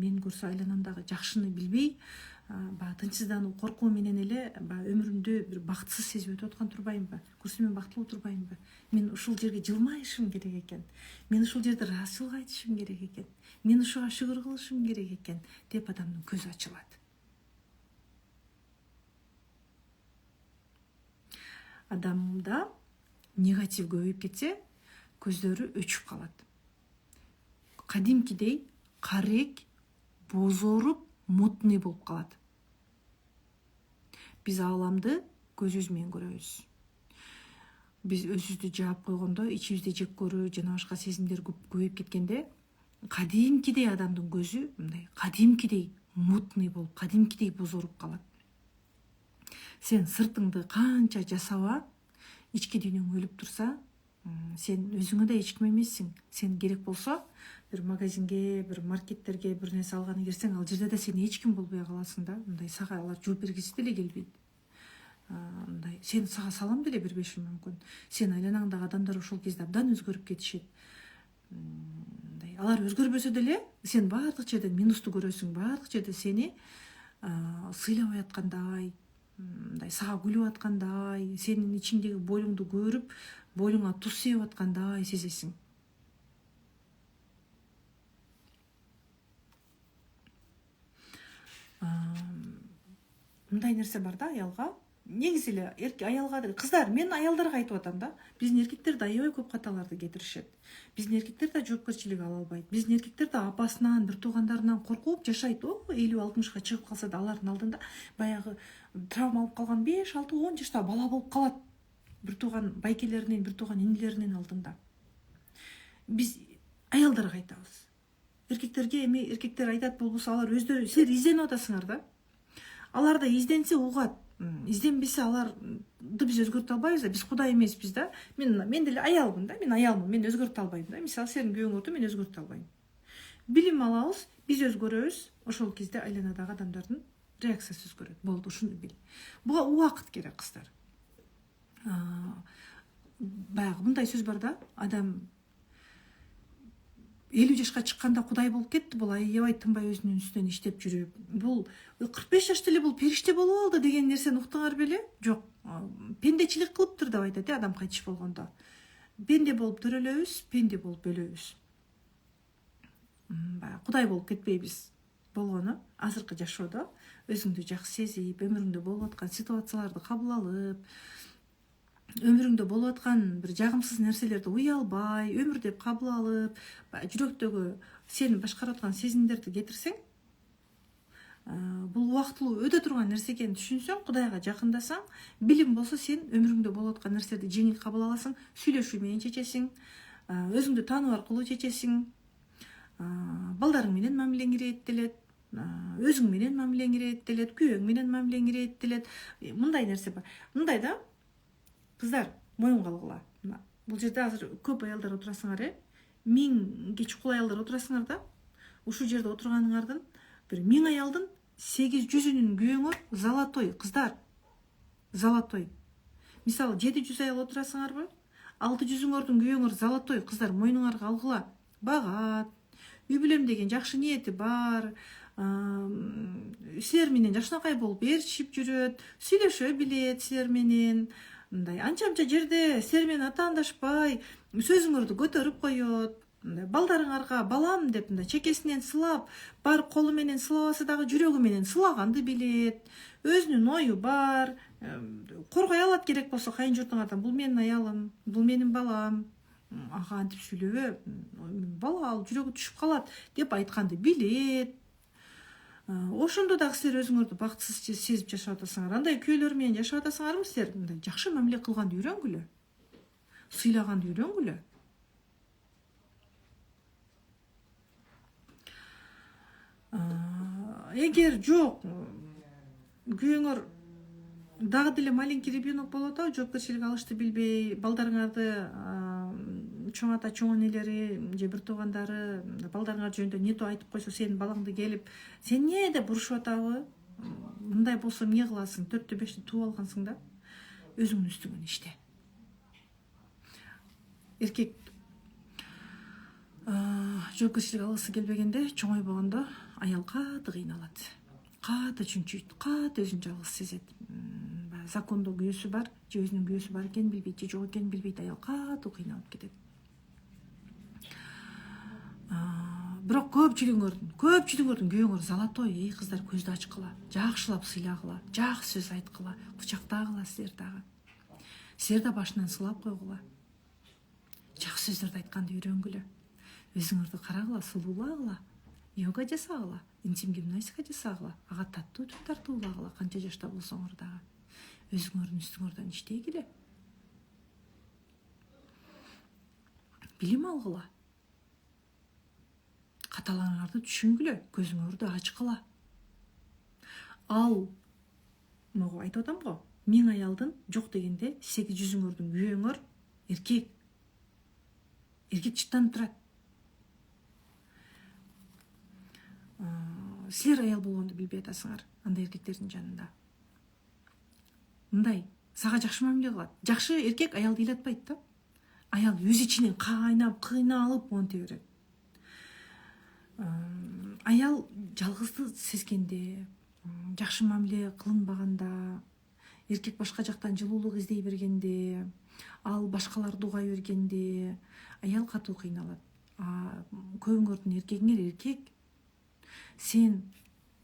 Мен көрсө айланамдагы жакшыны билбей, баягы тынчсыздануу коркуу менен эле өмүрүмдү бир бактысыз сезип өтүп аткан турбаймынбы? Көрсө мен бактылуу турбаймынбы? Мен ушул жерге жылмайышым керек экен. Мен ушул жерде ыраазычылык айтышым керек экен. Мен ушуга шүгүр кылышым керек экен деп адамдын көзү ачылат. Адамда негатив көбөйүп кетсе, көздөрү өчүп калат. Кадимкидей карек, бозоруп, мутный болуп калат. Биз ааламды көзүбүз менен көрөбүз. Биз өзүбүздү жаап койгондо, ичибизде жек көрүү жана башка сезимдер көбөйүп кеткенде, кадимкидей адамдын көзү мындай кадимкидей мутный болуп, кадимкидей бозоруп калат. Сен сыртыңды канча жасаба, ички дүйнөң өлүп турса, сен өзүңө да эч ким эмессиң. Сен керек болсо бир магазинге, бир маркеттерге бир нерсе алганы кирсең, ал жерде да сен эч ким болбой каласың да. Мындай сага алар жооп бергиси деле келбейт. Мындай сен сага салам деле бербеши мүмкүн. Сен айланаңдагы адамдар ошол кезде абдан өзгөрүп кетишет. Мындай алар өзгөрбөсө деле, сен баардык жерден минусту көрөсүң, баардык жерде сени сыйлабай аткандай, мындай сага күлүп аткандай, сенин ичиңдеги бойлуңду көрүп, бойлуңа туз себип аткандай сезесиң. Мындай нерсе бар да аялга. Негизи эле аялга деле, кыздар, мен аялдарга айтып атам да. Биздин эркектер да аябай көп каталарды кетиришет. Биздин эркектер да жоопкерчилик ала албайт. Биздин эркектер да апасынан, бир туугандарынан коркуп жашайт. 50-60 чыгып калса да алардын алдында баягы травма алып калган 5-6-10 жаштагы бала болуп калат. Бир тууган байкелеринин, бир тууган инилеринин алдында. Биз аялдарга айтабыз. Эркектерге эми эркектер айтат болбосо, алар өздөрү силер изденип атасыңар да. Алар да изденсе угат. Изденбесе аларды биз өзгөртө албайбыз да. Биз Кудай эмеспиз да. Мен деле аялмын да. Мен аялмын. Мен өзгөртө албайм да. Мисалы, сенин күйөөңөрдү мен өзгөртө албайм. Билим алабыз, биз өзгөрөбүз. Ошол кезде айланадагы адамдардын реакциясы өзгөрөт. Болду, ушуну бил. Буга убакыт керек, кыздар. Баягы мындай сөз бар да. Адам 50 жашка чыкканда Кудай болуп кетти, бул аябай тынбай өзүнүн үстүнөн иштеп жүрүп. Бул 45 жашта эле бул периште болуп алды деген нерсени уктуңар беле? Жок. Пендечилик кылыптыр деп айтат адам кайтыш болгондо. Пенде болуп төрөлөбүз, пенде болуп өлөбүз. Кудай болуп кетпейбиз. Болгону азыркы жашоодо өзүңдү жакшы сезип, өмүрүңдө болуп аткан ситуацияларды кабыл алып, өмүрүңдө болуп аткан бир жагымсыз нерселерди уялбай, өмүр деп кабыл алып, жүрөктөгү сени башкарып аткан сезимдерди кетирсең, бул убактылуу өтө турган нерсе экенин түшүнсөң, Кудайга жакындасаң, билим болсо сен өмүрүңдө болуп аткан нерселерди жеңил кабыл аласың, сүйлөшүү менен чечесиң, өзүңдү таануу аркылуу чечесиң, балдарың менен мамилең ирээттелет, өзүң менен мамилең ирээттелет, күйөөң менен мамилең ирээттелет. Мындай нерсе бар. Мындай да, кыздар, моюн калгыла. Бул жерде азыр көп аялдар отурасыңар, 1000 чукул аялдар отурасыңар да. Ушул жерде отурганыңардын бир 1000 аялдын 800-үнүн күйөөңөр золотой, кыздар. Золотой. Мисалы 700 аял отурасыңарбы? 600-үңөрдүн күйөөңөр золотой, кыздар, мойнуңарга алгыла. Багат, үй бүлөм деген жакшы ниети бар. Силер менен жакшынакай болуп ээрчишип жүрөт, сүйлөшө билет силер менен. Мындай анча-анча жерде силер менен атаандашпай, сөзүңөрдү көтөрүп коет. Балдарыңарга балам деп чекесинен сылап, бар колу менен сылабаса дагы жүрөгү менен сылаганды билет. Өзүнүн ою бар. Коргой алат керек болсо кайын-журтуңардан. Бул менин аялым, бул менин балам. Ага антип сүйлөбө. Бала ал жүрөгү түшүп калат деп айтканды билет. Ошондо дагы силер өзүңөрдү бактысыз сезип жашап атасыңар. Андай күйөөлөр менен жашап атасыңарбы силер? Мындай жакшы мамиле кылганды үйрөнгүлө. Сыйлаганды үйрөнгүлө. Эгер жок, күйөөңөр дагы деле маленький ребенок болуп атабы, жоопкерчилик алышты билбей, балдарыңарды чоң ата чоң энелери же бир туугандары балдарыңар жөнүндө не то айтып койсо, сенин балаңды келип сен эмне деп урушуп атабы. Мындай болсо эмне кыласың? 4-5 тууп алгансың да. Өзүңдүн үстүңөн иште. Эркек жоопкерчилик алгысы келбегенде, чоңой болгондо аял каты кыйналат, каты чүнчүйт, каты өзүн жалгыз сезет. Закондо күйөөсү бар же өзүнүн күйөөсү бар экенин билбейт же жок экенин билбейт, аял каты кыйналып кетет. Бирок көпчүлүгүңөрдүн күйөөңөр золотой, кыздар көздү ачкыла, жакшылап сыйлагыла, жакшы сөз айткыла, кучактагыла силер дагы. Силер да башынан сылап койгула. Жакшы сөздөрдү айтканды үйрөнгүлө. Өзүңөрдү карагыла, сулуулагыла, йога жасагыла, интим гимнастика жасагыла, ага таттуу түп тартуулагыла, канча жашта болсоңор дагы. Өзүңөрдүн үстүңөрдөн иштегиле. Билим алгыла. Каталарыңарды түшүнгүлө, көзүңөрдү ачкыла. Ал могу айтып атам го, 1000 аялдын жок дегенде 800-үңөрдүн күйөөңөр эркек. Эркек чыттанып турат. Силер аял болгонду билбей атасыңар андай эркектердин жанында. Мындай сага жакшы мамиле кылат. Жакшы эркек аялды ыйлатпайт да. Аял өз ичинен кайнап, кыйналып монте берет. Аял жалгызды сезгенде, жакшы мамиле кылынбаганда, эркек башка жактан жылуулук издей бергенде, ал башкаларды угай бергенде, аял катуу кыйналат. Көбүңөрдүн эркегиңер эркек. Сен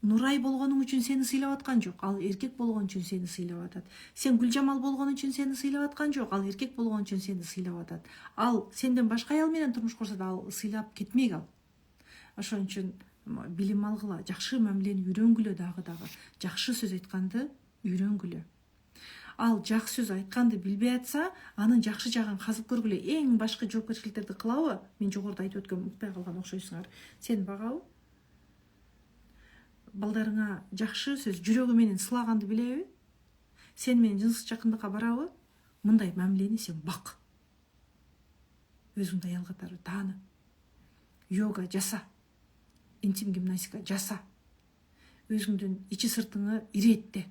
Нурай болгонуң үчүн сени сыйлап аткан жок, ал эркек болгон үчүн сени сыйлап атат. Сен Гүлжамал болгон үчүн сени сыйлап аткан жок, ал эркек болгон үчүн сени сыйлап атат. Ал сенден башка аял менен турмуш курса да ал сыйлап кетмек ал. Ошон үчүн билим алгыла, жакшы мамилени үйрөнгүлө дагы. Жакшы сөз айтканды үйрөнгүлө. Ал жакшы сөз айтканды билбей атса, анын жакшы жагын казып көргүлө. Эң башкы жоопкерчиликтерди кылабы? Мен жогоруда айтып өткөм, укпай калган окшойсуңар. Сен багабы? Балдарыңа жакшы сөз жүрөгү менен сылаганды билеби? Сен менен жыныстык жакындыкка барабы? Мындай мамилени сен бак. Өзүңдү аял катары тааны. Йога жаса. Интим гимнастика жаса. Өзүңдүн ичи сыртыңы иретте.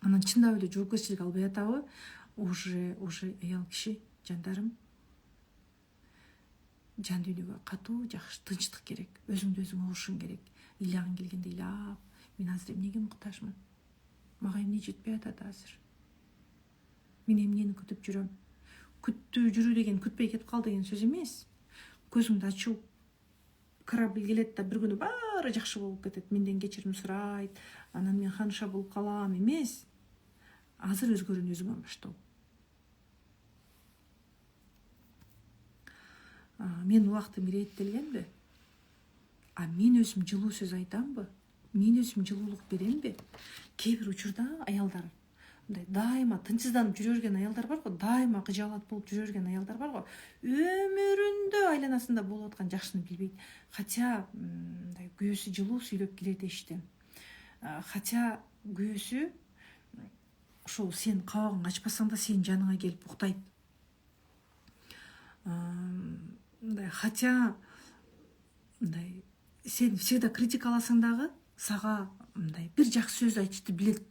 Анан чындап эле жоопкерчилик албай атабы? Уже аял киши, жандарым, жан дүйнөгө катуу жакшы тынчтык керек. Өзүңдү өзүң угушуң керек. Ыйлагың келгенде ыйлап, мен азыр эмнеге муктажмын? Мага эмне жетпей атат азыр? Мен эмнени күтүп жүрөм? Күттүү жүрүү деген күтпөй кетип кал деген сөз эмес. Көзүңдү ачуу. Корабль келет да бир күнү баары жакшы болуп кетет. Менден кечирим сурайт, анан мен ханша болуп калам эмес. Азыр өзгөрүүнү өзүңөн баштоо. Мен убактым иреттелгенби? Мен өзүм жылуу сөз айтамбы? Мен өзүм жылуулук беремби? Кээ бир учурда аялдар мындай дайыма тынчсызданып жүрө берген аялдар бар го, дайыма кыжаалат болуп жүрө берген аялдар бар го. Өмүрүндө айланасында болуп аткан жакшыны билбейт. Хотя мындай күйөөсү жылуу сүйлөп келет эшиктен. Хотя күйөөсү ошол сен кабагың ачпасаң да сенин жаныңа келип уктайт. Хотя мындай сен всегда критикаласаң дагы сага мындай бир жакшы сөз айтышты билет.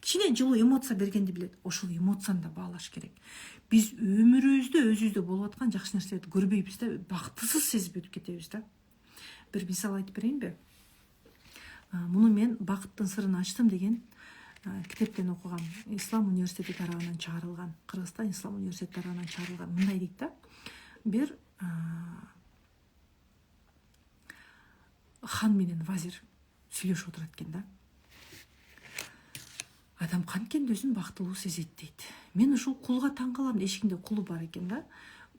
Кичине жылуу эмоция бергенди билет. Ошол эмоцияны да баалаш керек. Биз өмүрүбүздө өзүбүздө болуп аткан жакшы нерселерди көрбөйбүз да, бактысыз сезип өтүп кетебиз да. Бир мисал айтып берейинби? Муну мен Бакыттын сырын ачтым деген китептен окугам. Ислам университети тарабынан чыгарылган. Кыргызстан Ислам университети тарабынан чыгарылган. Мындай дейт да. Бир хан менен вазир сүйлөшүп отурат экен да. Адам канткенде өзүн бактылуу сезет дейт. Мен ушул кулга таң калам. Эшигинде кулу бар экен да.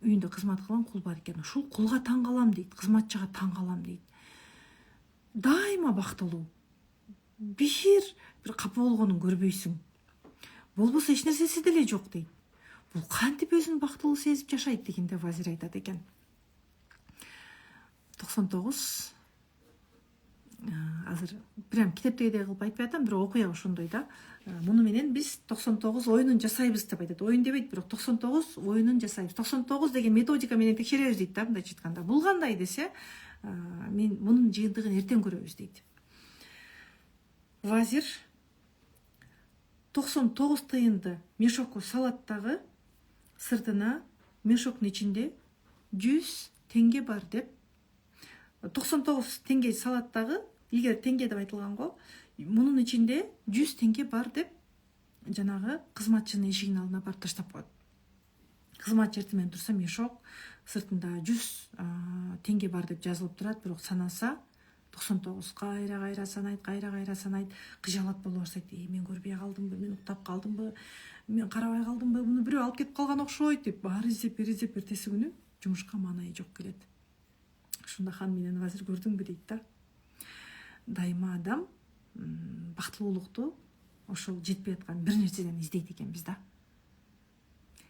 Үйүндө кызмат кылган кул бар экен. Ушул кулга таң калам дейт. Кызматчыга таң калам дейт. Дайыма бактылуу. Бир капа болгонун көрбөйсүң. Болбосо эч нерсеси деле жок дейт. Бул кантип өзүн бактылуу сезип жашайт дегенде вазир айтат экен. 99 азыр прям китептегидей кылып айтпай атам, бирок окуя ошондой да. Муну менен биз 99 оюнун жасайбыз деп айтат. Оюн дебейт, бирок 99 оюнун жасайбыз. 99 деген методика менен текшеребиз дейт да, мындайча айтканда. Бул кандай десе, мен мунун жыйынтыгын эртең көрөбүз дейт. Вазир 99 тыйынды мешокко салат дагы сыртына мешоктун ичинде 100 теңге бар деп, 99 теңге салат дагы, эгер теңге деп айтылган го, мунун ичинде 100 теңге бар деп жанагы кызматчынын эшигинин алдына барып таштап коет. Кызматчы эртең турса мешок сыртында 100 теңге бар деп жазылып турат, бирок санаса 99 кайра санайт, кыжалат боло баштайт. Мен көрбөй калдымбы, мен уктап калдымбы, мен карабай калдымбы, муну бирөө алып кетип калган окшойт деп баары издеп эртеси күнү жумушка маанайы жок келет. Ушунда хан менен Вазир көрдүңбү дейт да. Дайыма адам бактылуулукту ошол жетпей аткан бир нерседен издейт экенбиз да.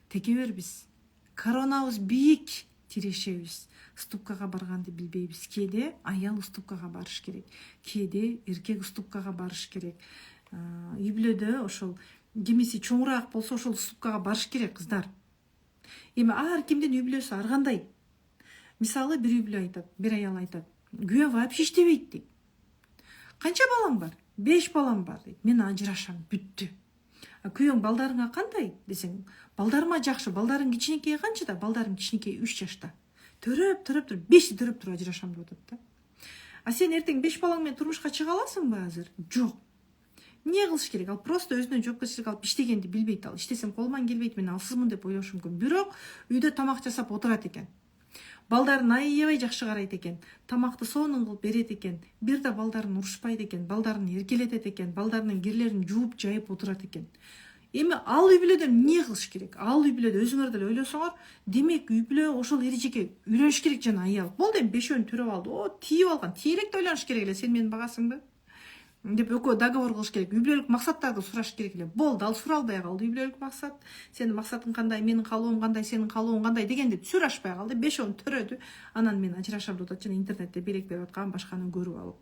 Текебербиз. Коронабыз бийик тирешебиз. Ступкага барганды билбейбиз. Кээде аял ступкага барыш керек. Кээде эркек ступкага барыш керек. Үй бүлөдө ошол кимиси чоңураак болсо ошол ступкага барыш керек, кыздар. Эми ар кимдин үй бүлөсү ар кандай. Мисалы бир үй бүлө айтат, бир аял айтат, күйөө вообще иштебейт дейт. Канча балаң бар? 5 балам бар дейт. Мен ажырашам, бүттү. Күйөөң балдарыңа кандай десең, балдарыма жакшы, балдарың кичинекей канчада? Балдарың кичинекей 3 жашта. Төрөп туруп 5 төрөп туруп ажырашам деп атат да. Сен эртең 5 балаң менен турмушка чыга аласыңбы азыр? Жок. Эмне кылыш керек? Ал просто өзүнө жоопкерчилик алып иштегенди билбейт. Ал иштесем колуман келбейт, мен алсызмын деп ойлошу мүмкүн. Бирок үйдө тамак жасап отурат экен. Балдарын аябай жакшы карайт экен. Тамакты сонун кылып берет экен. Бир да балдарын урушпайт экен, балдарын эркелетет экен, балдарынын кирлерин жууп жайып отурат экен. Эми ал үй бүлөдө эмне кылыш керек? Ал үй бүлөдө өзүңөр деле ойлосоңор, демек үй бүлө ошол эрежеге үйлөнүш керек жана аял. Болду эми 5өөнү төрөп алды. Тийип алган. Тийилекте ойлонуш керек эле. Сен мени багасыңбы? Деп экөө договор кылыш керек. Үй бүлөлүк максаттарды сураш керек эле. Болду, ал суралбай калды. Үй бүлөлүк максат, сенин максатың кандай, менин каалоом кандай, сенин каалооң кандай дегенди сурашпай калды. 5өөнү төрөдү. Анан мен ажырашам деп атат жана интернетте белек берип аткан башканы көрүп алып.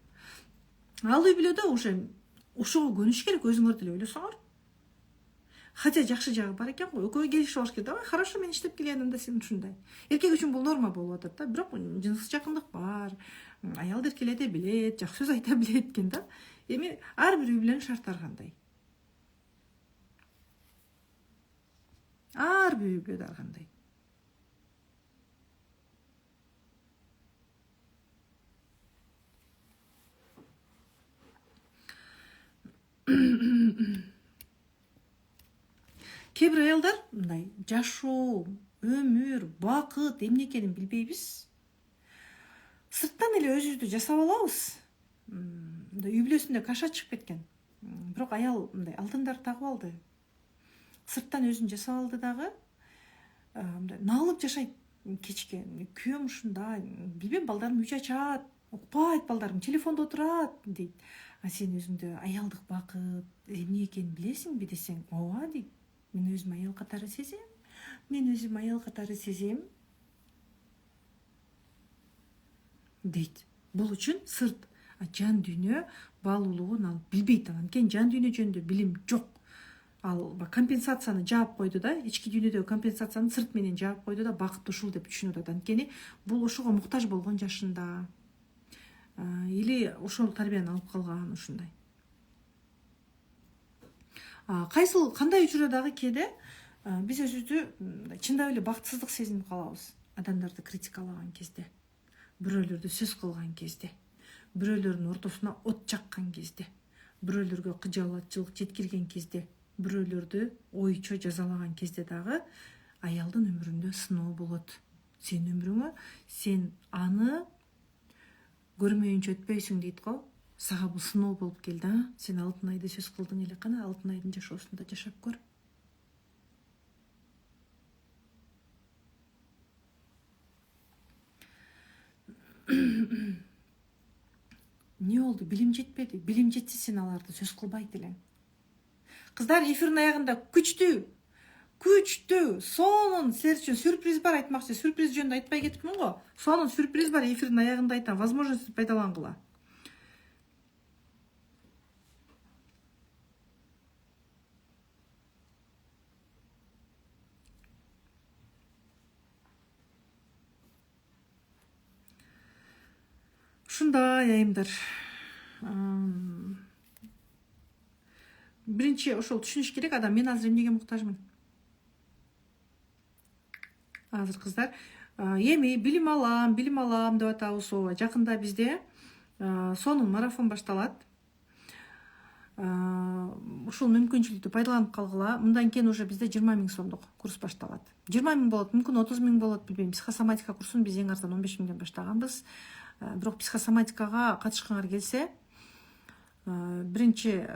Ал үй бүлөдө уже ошого көнүш керек, өзүңөр деле ойлосоңор. Хотя жакшы жагы бар экен го. Экөө келишип алыш керек. Давай, хорошо, мен иштеп келем да сен ушундай. Эркек үчүн бул норма болуп атат да. Бирок жыныстык жакындык бар. Аял эркелете билет, жакшы сөз айта билет экен да. Эми ар бир үй бүлөнүн шарттары кандай? Ар бир үй бүлөдө ар кандай? Кээ бир аялдар мындай жашоо, өмүр, бакыт эмне экенин билбейбиз. Сырттан эле өзүбүздү жасап алабыз. Үй бүлөсүндө каша чыгып кеткен. Бирок аял мындай алтындар тагып алды. Сырттан өзүн жасап алды дагы. Мындай налып жашайт кечке. Күйөөм ушундай, билбейм, балдарым үй чачат, укпайт балдарым, телефондо отурат дейт. Сен өзүңдө аялдык бакыт эмне экенин билесиңби десең, ооба дейт. Мен өзүм аял катары сезем. Дейт. Бул үчүн сырт, жан дүйнө баалуулугун ал билбейт. Анткени жан дүйнө жөнүндө билим жок. Ал компенсацияны жаап койду да, ички дүйнөдөгү компенсацияны сырт менен жаап койду да, бакыт ушул деп түшүнүп атат. Анткени бул ошого муктаж болгон жашында. Или ошол тарбияны алып калган ушундай. Кандай учурда дагы кээде биз өзүбүздү чындап эле бактысыздык сезинип калабыз. Адамдарды критикалаган кезде, бирөөлөрдү сөз кылган кезде, бирөөлөрдүн ортосуна от жаккан кезде, бирөөлөргө кыжаалатчылык жеткирген кезде, бирөөлөрдү ойчо жазалаган кезде дагы аялдын өмүрүндө сыноо болот. Сен өмүрүңө сен аны көрмөйүнчө өтпөйсүң дейт го. Сага бул сыноо болуп келди, сен алтын айды сөз кылдың эле, кана алтын айдын жашоосунда жашап көр. Не болду? Билим жетпеди. Билим жетсе сен аларды сөз кылбайт элең. Кыздар, эфирдин аягында күчтүү, сонун силер үчүн сюрприз бар айтмакчы. Сюрприз жөнүндө айтпай кетипмин го. Сонун сюрприз бар, эфирдин аягында айтам. Возможность пайдалангыла. ушундай айымдар. Биринчи ошол түшүнүш керек адам, мен азыр эмнеге муктажмын. Азыр кыздар эми билим алам деп атабыз. Ооба, жакында бизде сонун марафон башталат. Ушул мүмкүнчүлүктү пайдаланып калгыла. Мындан кийин уже бизде 20 000 сомдук курс башталат. 20 000 болот, мүмкүн 30 000 болот, билбейм. Психосоматика курсун биз эң арзан 15 000ден баштаганбыз. Бирок психосоматикага катышкыңар келсе, биринчи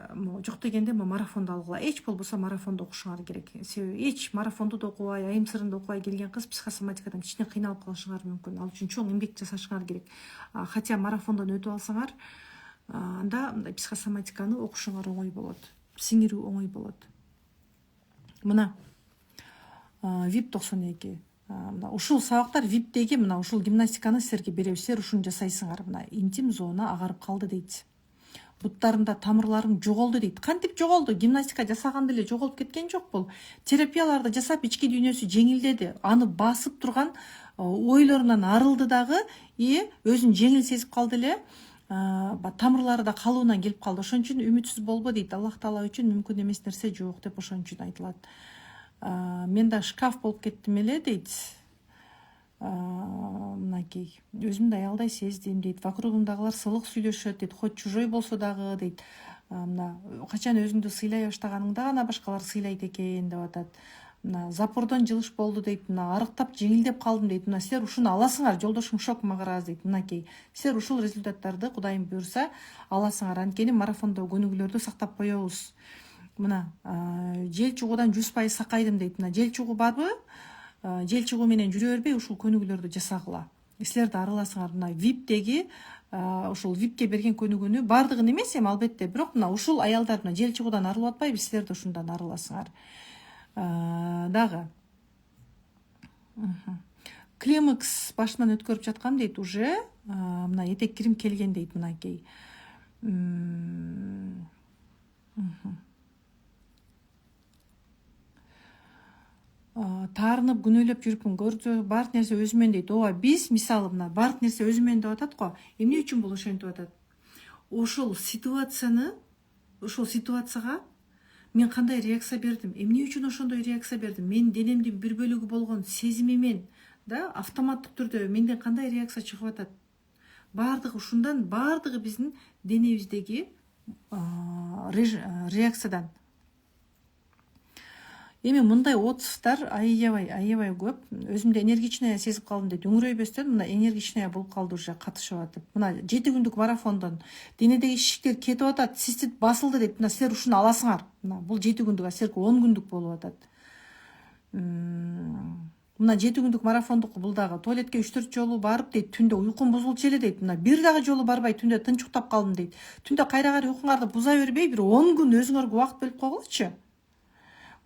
жок дегенде марафонду алгыла. Эч болбосо марафонду окушуңар керек. Себеби эч марафонду да окубай, айым сырын да окубай келген кыз психосоматикадан кичине кыйналып калышыңар мүмкүн. Ал үчүн чоң эмгек жасашыңар керек. Хотя марафондон өтүп алсаңар, анда мындай психосоматиканы окушуңар оңой болот, сиңирүү оңой болот. Мына VIP 92. Мына ушул сабактар VIPдеги мына ушул гимнастиканы силерге беребиз. Силер ушуну жасайсыңар. Мына интим зона агарып калды дейт. Буттарында тамырларым жоголду дейт. Кантип жоголду? Гимнастика жасаганда эле жоголуп кеткен жок бул. Терапияларды жасап ички дүйнөсү жеңилдеди. Аны басып турган ойлорунан арылды дагы, өзүн жеңил сезип калды эле. Тамырлары да калуунан келип калды. Ошон үчүн үмүтсүз болбо дейт. Аллах Таала үчүн мүмкүн эмес нерсе жок деп ошон үчүн айтылат. Мен да шкаф болуп кеттим эле дейт. Мынакей өзүмдү аялдай сездим дейт. Вокругумдагылар сылык сүйлөшөт дейт. Хоть чужой болсо дагы дейт. Мына качан өзүңдү сыйлай баштаганыңда гана башкалар сыйлайт экен деп атат. Мына запордон жылыш болду дейт. Мына арыктап жеңилдеп калдым дейт. Мына силер ушуну аласыңар, жолдошуң шок магараз дейт. Мынакей силер ушул результаттарды Кудайым буйрса аласыңар. Анткени марафондо көнүгүүлөрдү сактап коебуз. Мына жел чугуудан 100% сакайдым дейт. Мына жел чугуу барбы? Жел чугуу менен жүрө бербей ушул көнүгүүлөрдү жасагыла. Силер да арыласыңар. Мына VIPдеги ушул VIPке берген көнүгүүнү бардыгын эмес эми албетте, бирок мына ушул аялдар мына жел чугуудан арылып атпайбы, силер да ушундан арыласыңар. Дагы климакс башынан өткөрүп жаткам дейт уже. Мына этек кирим келген дейт. Мынакей таарынып күнөөлөп жүрүпмүн, көрдү баардык нерсе өзүмөн дейт. Ооба, биз мисалы мына баардык нерсе өзүмөн деп атат го. Эмне үчүн бул ошентип атат? Ошол ситуацияга мен кандай реакция бердим? Эмне үчүн ошондой реакция бердим? Мен денемдин бир бөлүгү болгон сезимимен да автоматтык түрдө менден кандай реакция чыгып атат? Баардыгы ушундан, баардыгы биздин денебиздеги реакциядан. Эми мындай отзывдар аябай көп. Өзүмдү энергичная сезип калдым дейт. Үңүрөйбөстөн мына энергичная болуп калды уже катышып атып. Мына 7 күндүк марафондон денедеги шишиктер кетип атат, цистит басылды дейт. Мына силер ушуну аласыңар. Мына бул 7 күндүк, силерге 10 күндүк болуп атат. Мына 7 күндүк марафондук бул дагы туалетке 3-4 жолу барып дейт. Түндө уйкум бузулчу эле дейт. Мына бир дагы жолу барбай түндө тынч уктап калдым дейт. Түндө кайра уйкуңарды буза бербей, бир 10 күн өзүңөргө убакыт бөлүп койгулачы.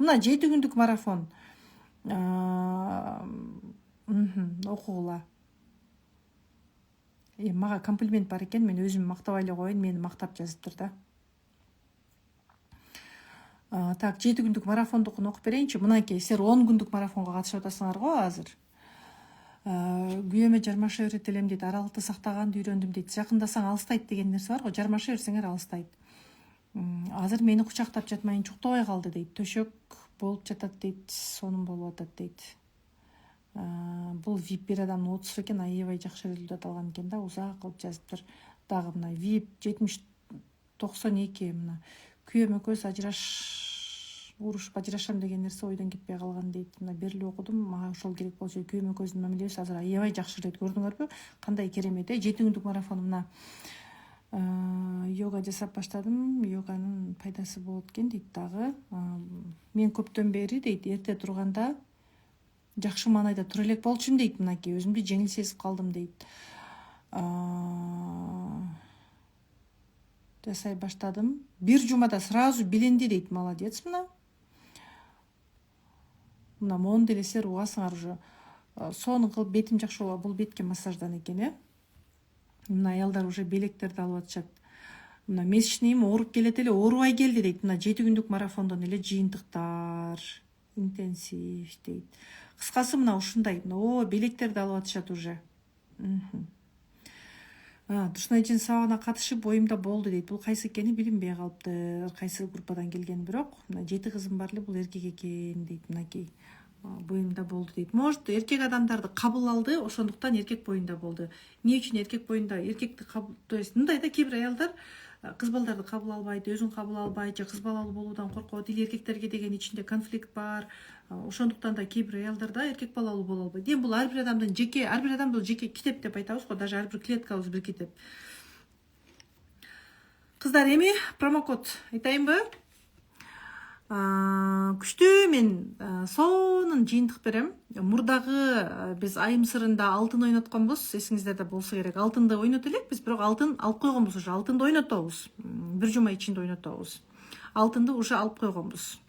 Мына 7 күндүк марафон окугула. Мага комплимент бар экен, мен өзүм мактабай эле коеюн, мени мактап жазыптыр да. Так, 7 күндүк марафондукун окуп берейинчи. Мынакей силер 10 күндүк марафонго катышып атасыңар го азыр. Күйөөмө жармаша берет элем дейт. Аралыкты сактаганды үйрөндүм дейт. Жакындасаң алыстайт деген нерсе бар го. Жармаша берсеңер алыстайт. Азыр мени кучактап жатмайын, чуктобой калды дейт. Төшөк болуп жатат дейт, сонун болуп атат дейт. Бул VIP бир адамдын отзывы экен, аябай жакшы результат алган экен да, узак кылып жазыптыр. Дагы мына VIP 70-92 мына күйөөмө көз урушуп ажырашам деген нерсе ойдон кетпей калган дейт. Мына берилип окудум, мага ошол керек болчу. Күйөөмө көздүн мамилебиз азыр аябай жакшы дейт. Көрдүңөрбү? Кандай керемет, 7 күндүк марафон. Мына йога жасап баштадым, йоганын пайдасы болот экен дейт дагы. Мен көптөн бери дейт, эрте турганда жакшы маанайда тура элек болчумун дейт. Мынакей өзүмдү жеңил сезип калдым дейт. Жасай баштадым. Бир жумада сразу биленди дейт. Молодец мына. Мына моунду эле силер угасыңар уже. Сонун кылып бетим жакшы болот. Бул бетке массаждан экен, Мына аялдар уже белектерди алып атышат. Мына месячныйым ооруп келет эле, оорубай келди дейт. Мына 7 күндүк марафондон эле жыйынтыктар, интенсив дейт. Кыскасы мына ушундай. Мына белектерди алып атышат уже. душнай жин сабагына катышып оюмда болду дейт. Бул кайсы экени билинбей калыптыр, кайсы группадан келген, бирок мына 7 кызым бар эле, бул эркек экен дейт. Мынакей боюмда болду дейт. Может, эркек адамдарды кабыл алды, ошондуктан эркек боюнда болду. Эмне үчүн эркек боюнда эркекти кабыл, то есть мындай да, кээ бир аялдар кыз балдарды кабыл албайт, өзүн кабыл албайт же кыз балалуу болуудан коркот, или эркектерге деген ичинде конфликт бар. Ошондуктан да кээ бир аялдар да эркек балалуу боло албайт. Эми бул ар бир адамдын жеке, ар бир адам бул жеке китеп деп айтабыз го, даже ар бир клеткабыз бир китеп. Кыздар, эми промокод айтайынбы? Күчтүү мен сонун жыйынтык берем. Мурдагы биз айым сырында алтын ойнотконбуз, эсиңиздерде болсо керек. Алтынды ойнот элекпиз, бирок алтын алып койгонбуз уже. Алтынды ойнотобуз. Бир жума ичинде ойнотобуз. Алтынды уже алып койгонбуз.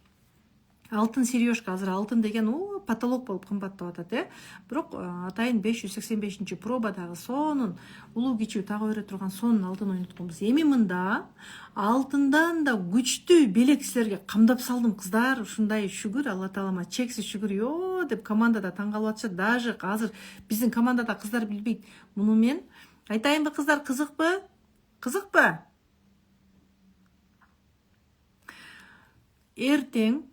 Алтын сережка, азыр алтын деген потолок болуп кымбаттап атат, бирок атайын 585 пробадагы сонун улуу кичүү тага бере турган сонун алтын ойнотконбуз. Эми мында алтындан да күчтүү белек силерге камдап салдым, кыздар. Ушундай шүгүр, Алла таалама чексиз шүгүр деп командада таң калып атышат. Даже азыр биздин командада кыздар билбейт. Муну мен айтайынбы, кыздар, кызыкпы? Кызыкпы? Эртең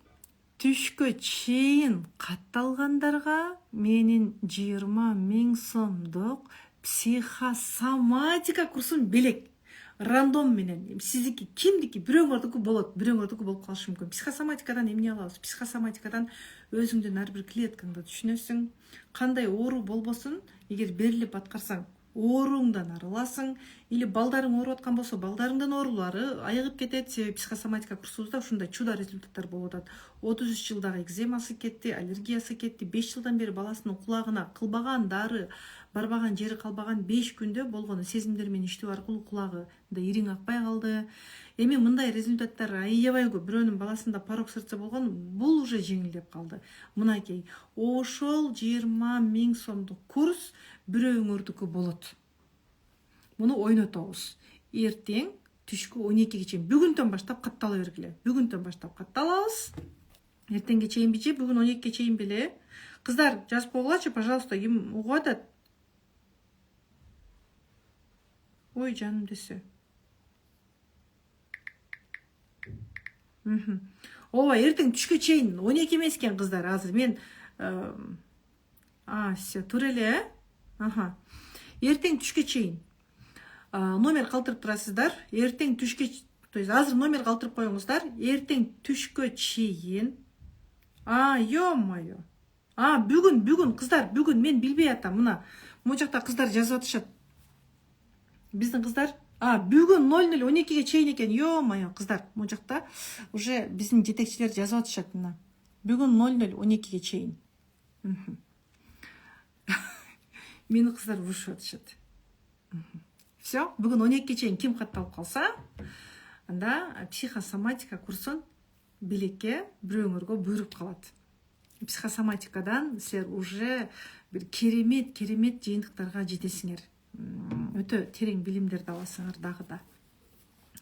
түшкө чейин катталгандарга менин 20 000 сомдук психосоматика курсун белек. Рандом менен. Сиздики кимдики? Бирөөңөрдүкү болот, бирөөңөрдүкү болуп калышы мүмкүн. Психосоматикадан эмне алабыз? Психосоматикадан өзүңдүн ар бир клеткаңды түшүнөсүң. Кандай оору болбосун, эгер берилип аткарсаң, ооруңдан арыласың. Или балдарың ооруп аткан болсо, балдарыңдын оорулары айыгып кетет. Себеби психосоматика курсубузда ушундай чуда результаттар болуп атат. 33 жылдагы экземасы кетти, аллергиясы кетти. 5 жылдан бери баласынын кулагына кылбаган дары, барбаган жери калбаган, 5 күндө болгону сезимдер менен иштөө аркылуу кулагында ириң акпай калды. Эми мындай результаттар аябай көп. Бирөөнүн баласында порок сердце болгон, бул уже жеңилдеп калды. Мынакей, ошол 20 000 сомдук курс бирөөңөрдүкү болот. Муну ойнотобуз. Эртең түшкү 12-ге чейин, бүгүндөн баштап каттала бергиле. Бүгүндөн баштап катталабыз. Эртеңге чейин бичи, бүгүн 12-ге чейин беле. Кыздар, жазып койгулачы, пожалуйста, ким угуп атат? Ой, жаным десе. Ооба, эртең түшкө чейин 12 эмес экен, кыздар. Азыр мен все, тура эле, Эртең түшкө чейин номер калтырып турасыздар. Эртең түшкө, то есть азыр номер калтырып коюңуздар. Эртең түшкө чейин. Ё-моё. Бүгүн кыздар, бүгүн мен билбей атам. Мына могу жакта кыздар жазып атышат. Биздин кыздар бүгүн 00:12-ге чейин экен. Ё-моё, кыздар, могу жакта уже биздин жетекчилер жазып атышат. Мына бүгүн 00:12-ге чейин. Мени кыздар урушуп атышат. Все, бүгүн 12-ге чейин ким катталып калса, анда психосоматика курсун белекке бирөөңөргө буйруп калат. Психосоматикадан силер уже бир керемет жыйынтыктарга жетесиңер. Өтө терең билимдерди аласыңар дагы да.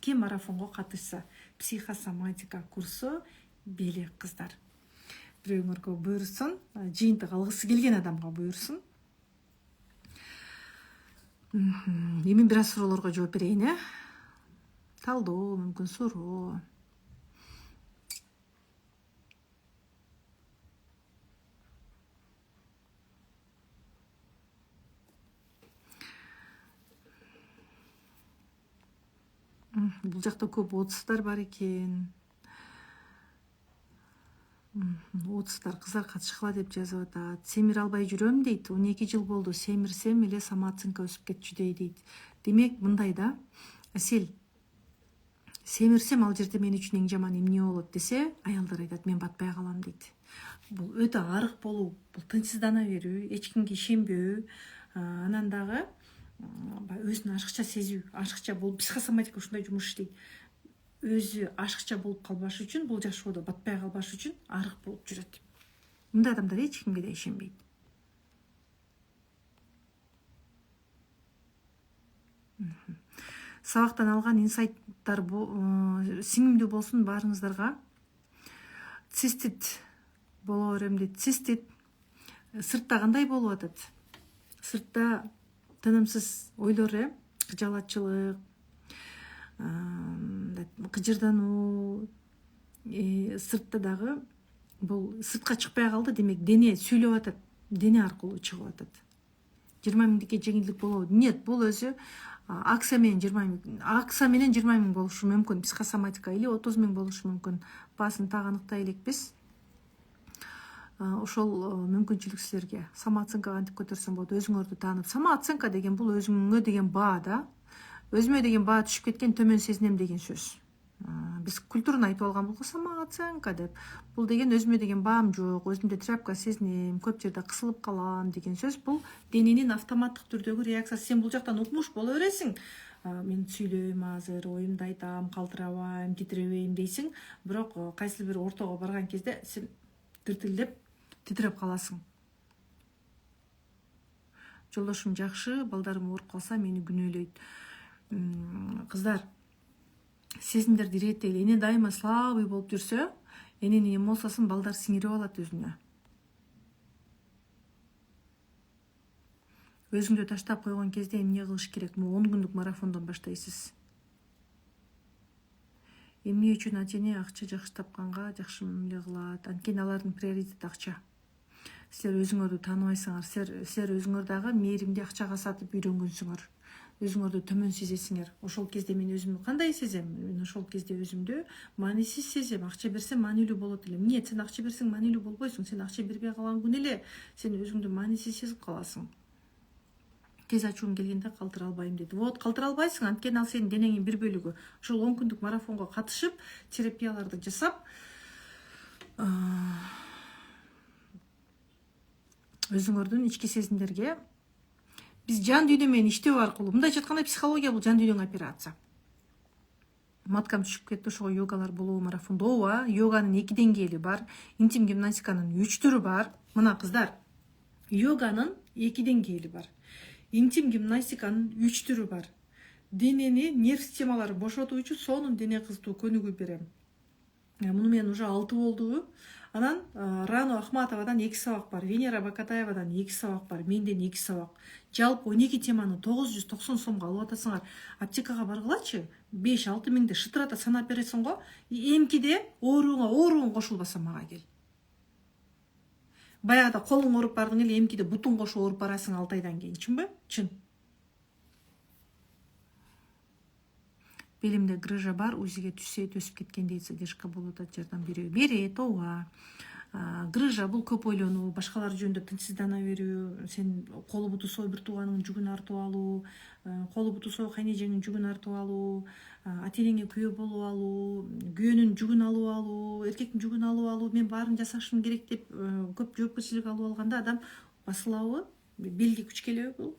Ким марафонго катышса, психосоматика курсу белек, кыздар. Бирөөңөргө буйрусун, жыйынтык алгысы келген адамга буйрусун. Эми бир аз суроолорго жооп берейин, талдоо, мүмкүн суроо. Бул жакта көп отуздар бар экен. Отуздар кыздар катышкыла деп жазып атат. Семире албай жүрөм дейт. 12 жыл болду. Семирсем эле самооценка өсүп кетчүдөй дейт. Демек мындай да, сел семирсем ал жерде мен үчүн эң жаман эмне болот десе, аялдар айтат, мен батпай калам дейт. Бул өтө арык болуу, бул тынчсыздана берүү, эч кимге ишенбөө, анан дагы өзүн ашыкча сезүү, ашыкча болуп, психосоматика ушундай жумуш иштейт. Өзү ашыкча болуп калбаш үчүн, бул жашоодо батпай калбаш үчүн арык болуп жүрөт. Мындай адамдар эч кимге да ишенбейт. Сабактан алган инсайттар сиңимдүү болсун баарыңыздарга. Цистит боло берем дейт. Цистит сыртта кандай болуп атат? Сыртта тынымсыз ойлор, кыжалатчылык, кыжырдануу, сыртта дагы бул сыртка чыкпай калды, демек дене сүйлөп атат, дене аркылуу чыгып атат. 20 миңдикке жеңилдик болобу? Нет, бул өзү акция менен 20 миң болушу мүмкүн, психосоматика, или 30 миң болушу мүмкүн. Баасын так аныктай элекпиз. Ошол мүмкүнчүлүк силерге. Самооценка кантип көтөрсөң болот? Өзүңөрдү таанып. Самооценка деген бул өзүңө деген баа да. Өзүмө деген баа түшүп кеткен, төмөн сезинем деген сөз. Биз культураны айтып алган болго самооценка деп. Бул деген өзүмө деген баам жок, өзүмдү тряпка сезинем, көп жерде кысылып калам деген сөз. Бул дененин автоматтык түрдөгү реакциясы. Сен бул жактан укмуш боло бересиң. Мен сүйлөйм азыр, оюмду айтам, калтырабайм, титиребейм дейсиң. Бирок кайсыл бир ортого барган кезде сен тиртилдеп, титиреп каласың. Жолдошум жакшы, балдарым ооруп калса мени күнөөлөйт. Кыздар, сезимдерди иреттейли. Эне дайыма слабый болуп жүрсө, эненин эмоциясын балдар сиңирип алат өзүнө. Өзүңдү таштап койгон кезде эмне кылыш керек? 10 күндүк марафондон баштайсыз. Эмне үчүн ата-эне акча жакшы тапканга жакшы мамиле кылат? Анткени алардын приоритети акча. Силер өзүңөрдү тааныбайсыңар. Силер өзүңөр дагы мээримди акчага сатып үйрөнгөнсүңөр. Өзүңөрдү төмөн сезесиңер. Ошол кезде мен өзүмдү кандай сезем? Мен ошол кезде өзүмдү маанисиз сезем. Акча берсем маанилүү болот элем. Эмне? Сен акча берсең маанилүү болбойсуң. Сен акча бербей калган күнү эле сен өзүңдү маанисиз сезип каласың. Тез ачуум келгенде калтыра албайм дейт. Вот, калтыра албайсың, анткени ал сенин денеңин бир бөлүгү. Ошол 10 күндүк марафонго катышып, терапияларды жасап, өзүңөрдүн ички сезимдерге биз жан дүйнө менен иштөө аркылуу, мындайча айтканда психология бул жан дүйнөңө операция. Маткам түшүп кетти, ошого йогалар болобу марафондо? Ооба, йоганын 2 деңгээли бар, интим гимнастиканын 3 түрү бар. Мына кыздар, йоганын 2 деңгээли бар. Интим гимнастиканын 3 түрү бар. Денени нерв системалары бошотуучу сонун дене кызытуу көнүгүү берем. Муну менен уже 6 болду. Анан Рано Ахматовадан 2 сабак бар, Венера Бакатаевадан 2 сабак бар, менден 2 сабак. Жалпы 12 теманы 990 сомго алып атасыңар. Аптекага баргылачы, 5-6 миңди шытырата санап бересиң го. Эмкиде ооруң кошулбаса мага кел. Баягыда колуң ооруп бардың эле, эмкиде бутуң кошуп ооруп барасың 6 айдан кийин, чынбы? Чын. Белимде грыжа бар, УЗИге түшсө өсүп кеткен дейт, задержка болуп атат, жардам берет, ооба. Грыжа бул көп ойлонуу, башкалар жөнүндө тынчсыздана берүү, сен колу буту соо бир тууганыңдын жүгүн артып алуу, колу буту соо кайнежеңдин жүгүн артып алуу, ата-энеңе күйөө болуп алуу, күйөөнүн жүгүн алып алуу, эркектин жүгүн алып алуу, мен баарын жасашым керек деп көп жоопкерчилик алып алганда адам басылабы, белге күч келеби бул?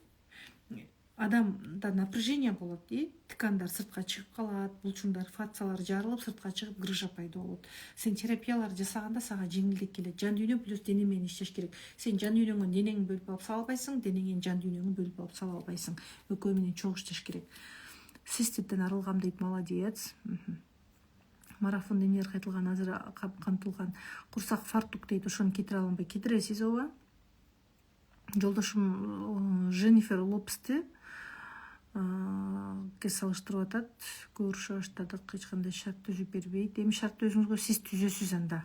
Адамда напряжение болот, ткандар сыртка чыгып калат, булчуңдар, фасциялар жарылып, сыртка чыгып грыжа пайда болот. Сен терапиялар жасаганда сага жеңилдик келет. Жан дүйнө плюс дене менен иштеш керек. Сен жан дүйнөңөн денеңи бөлүп алып сала албайсың, денеңен жан дүйнөңү бөлүп алып сала албайсың. Экөө менен чогуу иштеш керек. Циститтен арылгам дейт, молодец. Марафондо эмнелер айтылган, азыр камтылган. Курсак фартук дейт, ошону кетире албай кетиресиз, ооба. Жолдошум Женнифер Лопести салыштырып атат. Көрүшө баштадык, эч кандай шарт түзүп бербейт. Эми шартты өзүңүзгө сиз түзөсүз анда.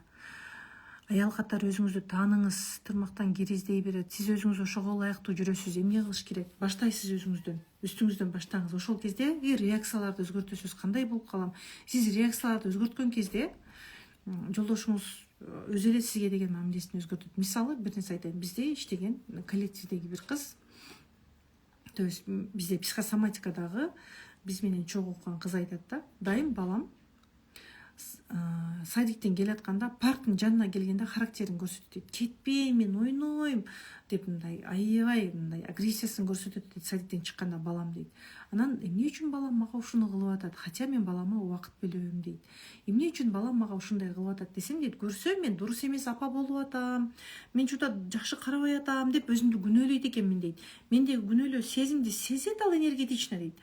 Аял катары өзүңүздү тааныңыз, тырмактан кир издей берет. Сиз өзүңүз ошого ылайыктуу жүрөсүз. Эмне кылыш керек? Баштайсыз өзүңүздөн, үстүңүздөн баштаңыз. Ошол кезде реакцияларды өзгөртөсүз. Кандай болуп калам? Сиз реакцияларды өзгөрткөн кезде жолдошуңуз өзү эле сизге деген мамилесин өзгөртөт. Мисалы, бир нерсе айтайын. Бизде иштеген коллективдеги бир кыз, то есть бизде психосоматикадагы биз менен чогуу окуган кыз айтат да, дайым балам садиктен келатканда парктын жанына келгенде характерин көрсөтөт дейт. Кетпей, мен ойнойм деп мындай аябай мындай агрессиясын көрсөтөт дейт садиктен чыкканда балам дейт. Анан эмне үчүн балам мага ушуну кылып атат? Хотя мен балама убакыт бөлөм дейт. Эмне үчүн балам мага ушундай кылып атат десем дейт, көрсөм мен дурус эмес апа болуп атам, мен чууда жакшы карабай атам деп өзүмдү күнөөлөйт экенмин дейт. Мендеги күнөөлөө сезимди сезет ал энергетично дейт.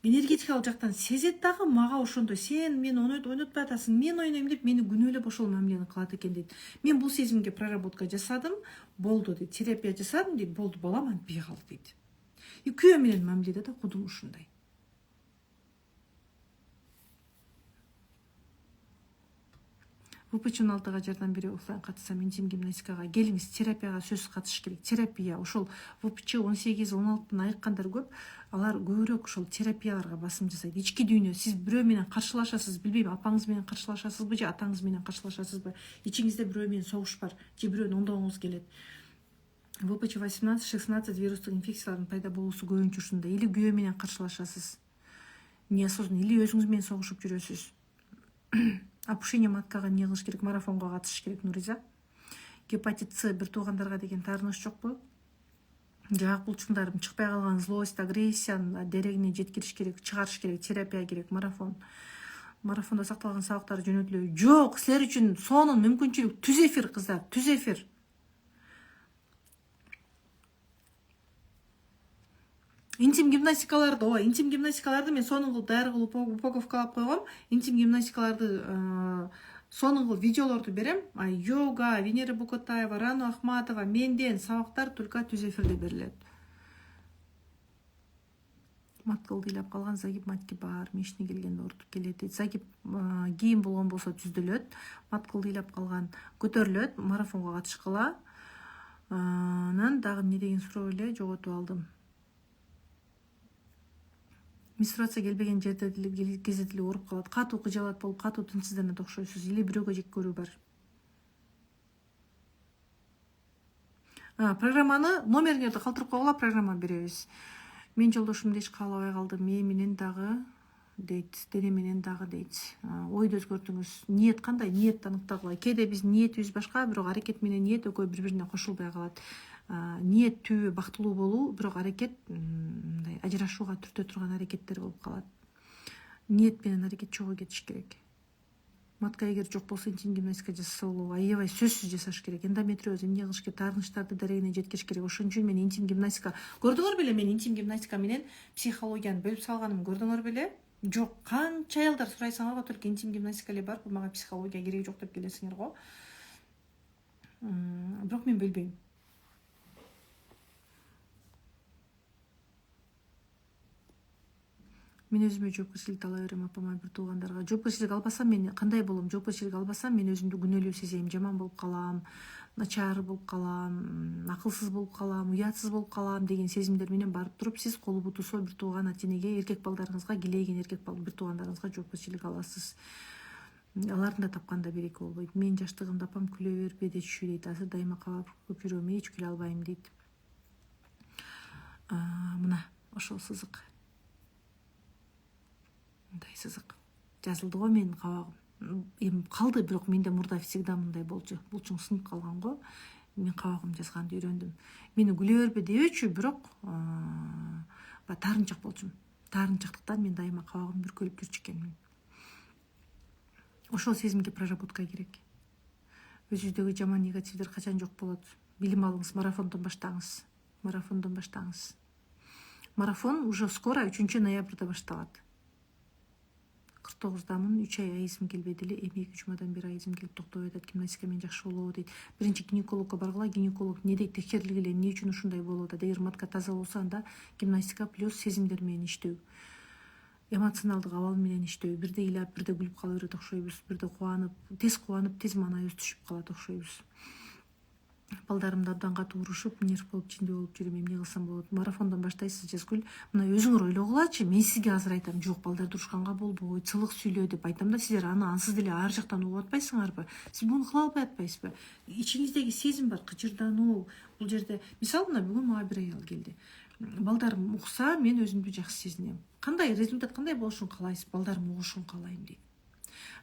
Энергетикалык жактан сезет дагы мага ошондой, сен мени ойнотпай атасың, мен ойнойм деп мени күнөөлөп ошол мамилени кылат экен дейт. Мен бул сезимге проработка жасадым, болду дейт. Терапия жасадым дейт, болду, балам антпей калды дейт. И күйөө менен мамиледе да кудум ушундай. ВП-16 жардам бере офлайн катышсам интим гимнастикага келиңиз, терапияга сөзсүз катышыш керек. Терапия ошол ВП-18-16 айыккандар көп, алар көбүрөөк ошол терапияларга басым жасайт. Ички дүйнө, сиз бирөө менен каршылашасыз, билбейм, апаңыз менен каршылашасызбы же атаңыз менен каршылашасызбы, ичиңизде бирөө менен согуш бар же бирөөнү оңдогуңуз келет. ВП-18-16 вирустук инфекциялардын пайда болуусу көбүнчө ушунда. Или күйөө менен каршылашасыз, неосознанно, или өзүңүз менен согушуп жүрөсүз. Опушение маткага эмне кылыш керек? Марафонго катышыш керек, Нуриза. Гепатит С бир туугандарга деген таарыныч жокпу? Жак булчуңдар чыкпай калган злость, агрессияны дерегине жеткириш керек, чыгарыш керек, терапия керек, марафон. Марафондо сакталган сабактар жөнөтүлөбү? Жок, силер үчүн сонун мүмкүнчүлүк түз эфир, кыздар, түз эфир. Интим гимнастикаларды мен сонун кылып даяр кылып упаковкалап койгом. Интим гимнастикаларды сонун кылып видеолорду берем. Йога, Венера Букотаева, Рану Ахматова менден сабактар только түз эфирде берилет. Маткылды ыйлап калган загиб матки бар, мешине келгенде ортуп келет. Загиб кийин болгон болсо түздөлөт. Маткылды ыйлап калган көтөрүлөт, марафонго катышкыла. Анан дагы эмне деген суроо эле, жоготуп алдым. Менструация келбеген жерде кезде деле ооруп калат. Катуу кыжалат болуп, катуу тынчсызданат окшойсуз. Или бирөөгө жек көрүү бар. Программаны номериңерди калтырып койгула, программа беребиз. Мен жолдошумду эч каалабай калдым. Менен дагы дейт, дене менен дагы дейт. Ойду өзгөртүңүз. Ниет кандай? Ниетти аныктагыла. Кээде биз ниетибиз башка, бирок аракет менен ниет экөө бири-бирине кошулбай калат. Ниет түбү бактылуу болуу, бирок аракет мындай ажырашууга түртө турган аракеттер болуп калат. Ниет менен аракет чогуу кетиш керек. Матка эгер жок болсо интим гимнастика жасаса болобу? Аябай сөзсүз жасаш керек. Эндометриоз эмне кылыш керек? Таарынычтарды дарегине жеткириш керек. Ошон үчүн мен интим гимнастика көрдүңөр беле? Мен интим гимнастика менен психологияны бөлүп салганым көрдүңөр беле? Жок, канча аялдар сурайсаңар го, только интим гимнастика эле бар, мага психология кереги жок деп келесиңер го. Бирок мен бөлбөйм. Мен өзүмө жоопкерчиликти ала берем, апама, бир туугандарга. Жоопкерчилик албасам мен кандай болом? Жоопкерчилик албасам мен өзүмдү күнөөлүү сезем, жаман болуп калам, начар болуп калам, акылсыз болуп калам, уятсыз болуп калам деген сезимдер менен барып туруп сиз колу бутусу бир тууган ата-энеге, эркек балдарыңызга, килейген эркек бир туугандарыңызга жоопкерчилик аласыз. Алардын да тапканда береке болбойт. Мен жаштыгымда апам күлө бербе дечү дейт. Азыр дайыма кабап жүрөм, эч күлө албайм дейт. Мына ошол сызык. Мындай сызык жазылды го менин кабагым. Эми калды, бирок менде мурда всегда мындай болчу. Булчуң сынып калган го. Мен кабагым жазганды үйрөндүм. Мени күлө бербе дебечү, бирок таарынчак болчумун. Таарынчактыктан мен дайыма кабагым бүркөлүп жүрчү экенмин. Ошол сезимге проработка керек. Өзүңүздөгү жаман негативдер качан жок болот? Билим алыңыз, марафондон баштаңыз. Марафон уже скоро 3 ноябрда башталат. 49-дамын, 3 ай айызым келбеди эле, эми 2 жумадан бери айызым келип токтобой атат, гимнастика менен жакшы болобу дейт. Биринчи гинекологко баргыла, гинеколог эмне дейт, текшерилгиле, эмне үчүн ушундай болуп атат. Эгер матка таза болсо, анда гимнастика плюс сезимдер менен иштөө, эмоционалдык абал менен иштөө, бирде ыйлап, бирде күлүп кала берет окшойбуз, бирде кубанып, тез маанайыбыз түшүп калат окшойбуз. Балдарым да абдан катуу урушуп, нерв болуп, жинди болуп жүрүм, эмне кылсам болот? Марафондон баштайсыз, Жазгүл. Мына өзүңөр ойлогулачы, мен сизге азыр айтам, жок, балдарды урушканга болбойт, сылык сүйлөө деп айтам да, силер аны ансыз деле ар жактан угуп атпайсыңарбы? Сиз буну кыла албай атпайсызбы? Ичиңиздеги сезим бар, кычырдануу. Бул жерде, мисалы, мына бүгүн мага бир аял келди. Балдарым укса, мен өзүмдү жакшы сезинем. Кандай результат кандай болушун каалайсыз? Балдарым угушун каалайм дейт.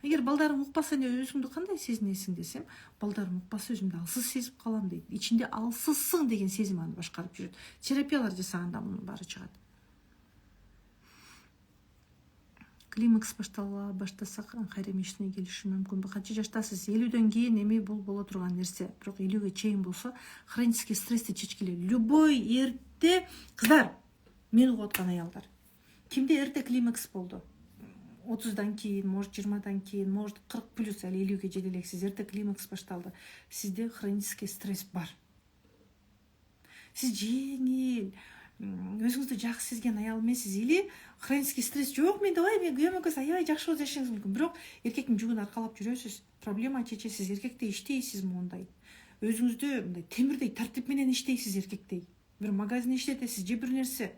Эгер балдарым укпаса, өзүңдү кандай сезинесиң десем, балдарым укпаса өзүмдү алсыз сезип калам дейт. Ичинде алсызсың деген сезим аны башкарып жүрөт. Терапиялар жасаганда мунун баары чыгат. Климакс баштасак кайра мешине келиши мүмкүнбү? Канча жаштасыз? 50дөн кийин эми бул боло турган нерсе. Бирок 50ге чейин болсо, хронический стрессти чечкиле. Любой эрте, кыздар, мен угуп аткан аялдар. Кимде эрте климакс болду? 30дан кийин, может 20дан кийин, может 40 плюс, али 50ге жете элексиз, эрте климакс башталды. Сизде хронический стресс бар. Сиз жеңил, өзүңүздү жакшы сезген аял эменсиз, или хронический стресс жок, мен күйөөм экөөбүз аябай жакшы болуп жашашыңыз мүмкүн, бирок эркектин жүгүн аркалап жүрөсүз, проблема чечесиз, эркектей иштейсиз, моундай өзүңүздү мындай темирдей тартип менен иштейсиз, эркектей бир магазин иштетесиз же бир нерсе.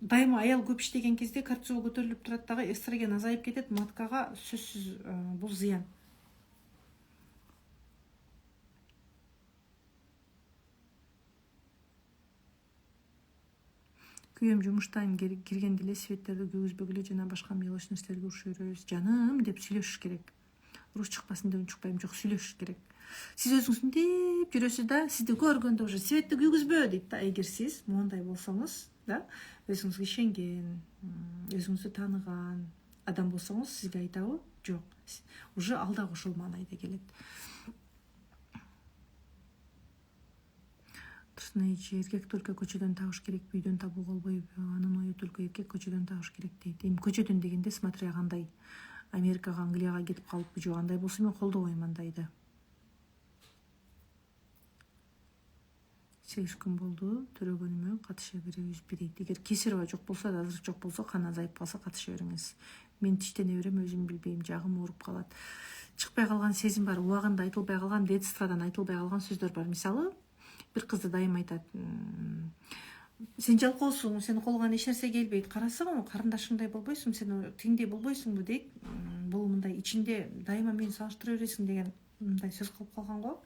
Дайыма аял көп иштеген кезде кортизол көтөрүлүп турат дагы, эстроген азайып кетет, маткага сөзсүз бул зыян. Күйөөм жумуштан киргенде эле светтерди күйгүзбөгүлө жана башка мелочь нерселерге уруша беребиз. Жаным деп сүйлөшүш керек. Уруш чыкпасын деп унчукпайм, жок, сүйлөшүш керек. Сиз өзүңүз мынтип жүрөсүз да, сизди көргөндө уже светти күйгүзбө дейт да. Эгер сиз моундай болсоңуз да, өзүңүзгө ишенген, өзүңүздү тааныган адам болсоңуз, сизге айтабы? Жок. Уже алдагы ошол маанайда келет. Tursunayчы, эркек только көчөдөн табыш керек, үйдөн табууга болбойбу? Анын ою только эркек көчөдөн табыш керек дейт. Эми көчөдөн дегенде смотря кандай, Америкага, Англияга кетип калыппы жок, андай болсо мен колдобойм андайды. 8 күн болду, төрөгөнүмө катыша беребизби дейт. Эгер кесарево жок болсо да, азыр жок болсо, кан азайып калса катыша бериңиз. Мен тиштене берем, өзүм билбейм, жагым ооруп калат. Чыкпай калган сезим бар, убагында айтылбай калган, детстводан айтылбай калган сөздөр бар. Мисалы, бир кызды дайым айтат: сен жалкоосуң, сени колуңан эч нерсе келбейт, карасаң карындашыңдай болбойсуң, сен тиңдей болбойсуңбу дейт. Бул мындай ичинде дайыма мени салыштыра бересиң деген мындай сөз калып калган го.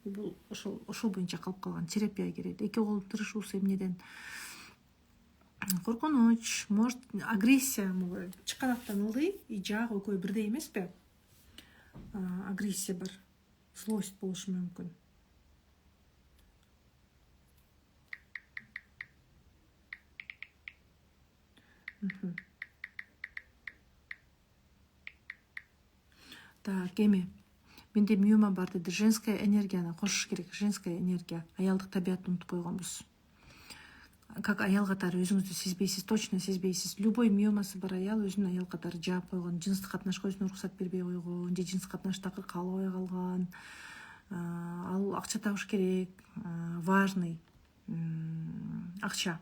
Бул ошол боюнча калып калган. Терапия керек. Эки кол тырышуусу эмнеден? Коркунуч, может, агрессия, чыканактан ылдый, жагы экөө бирдей эмеспи? Агрессия бар, злость болушу мүмкүн. Так, эми менде миома бар деди. Женская энергияны кошуш керек. Женская энергия. Аялдык табиятты унутуп койгонбуз. Как аял катары өзүңүздү сезбейсиз, точно сезбейсиз. Любой миомасы бар аял өзүн аял катары жаап койгон, жыныстык катнашка өзүнө уруксат бербей койгон, же жыныстык катнаштакы каалабай калган. Ал акча табыш керек, важный. Акча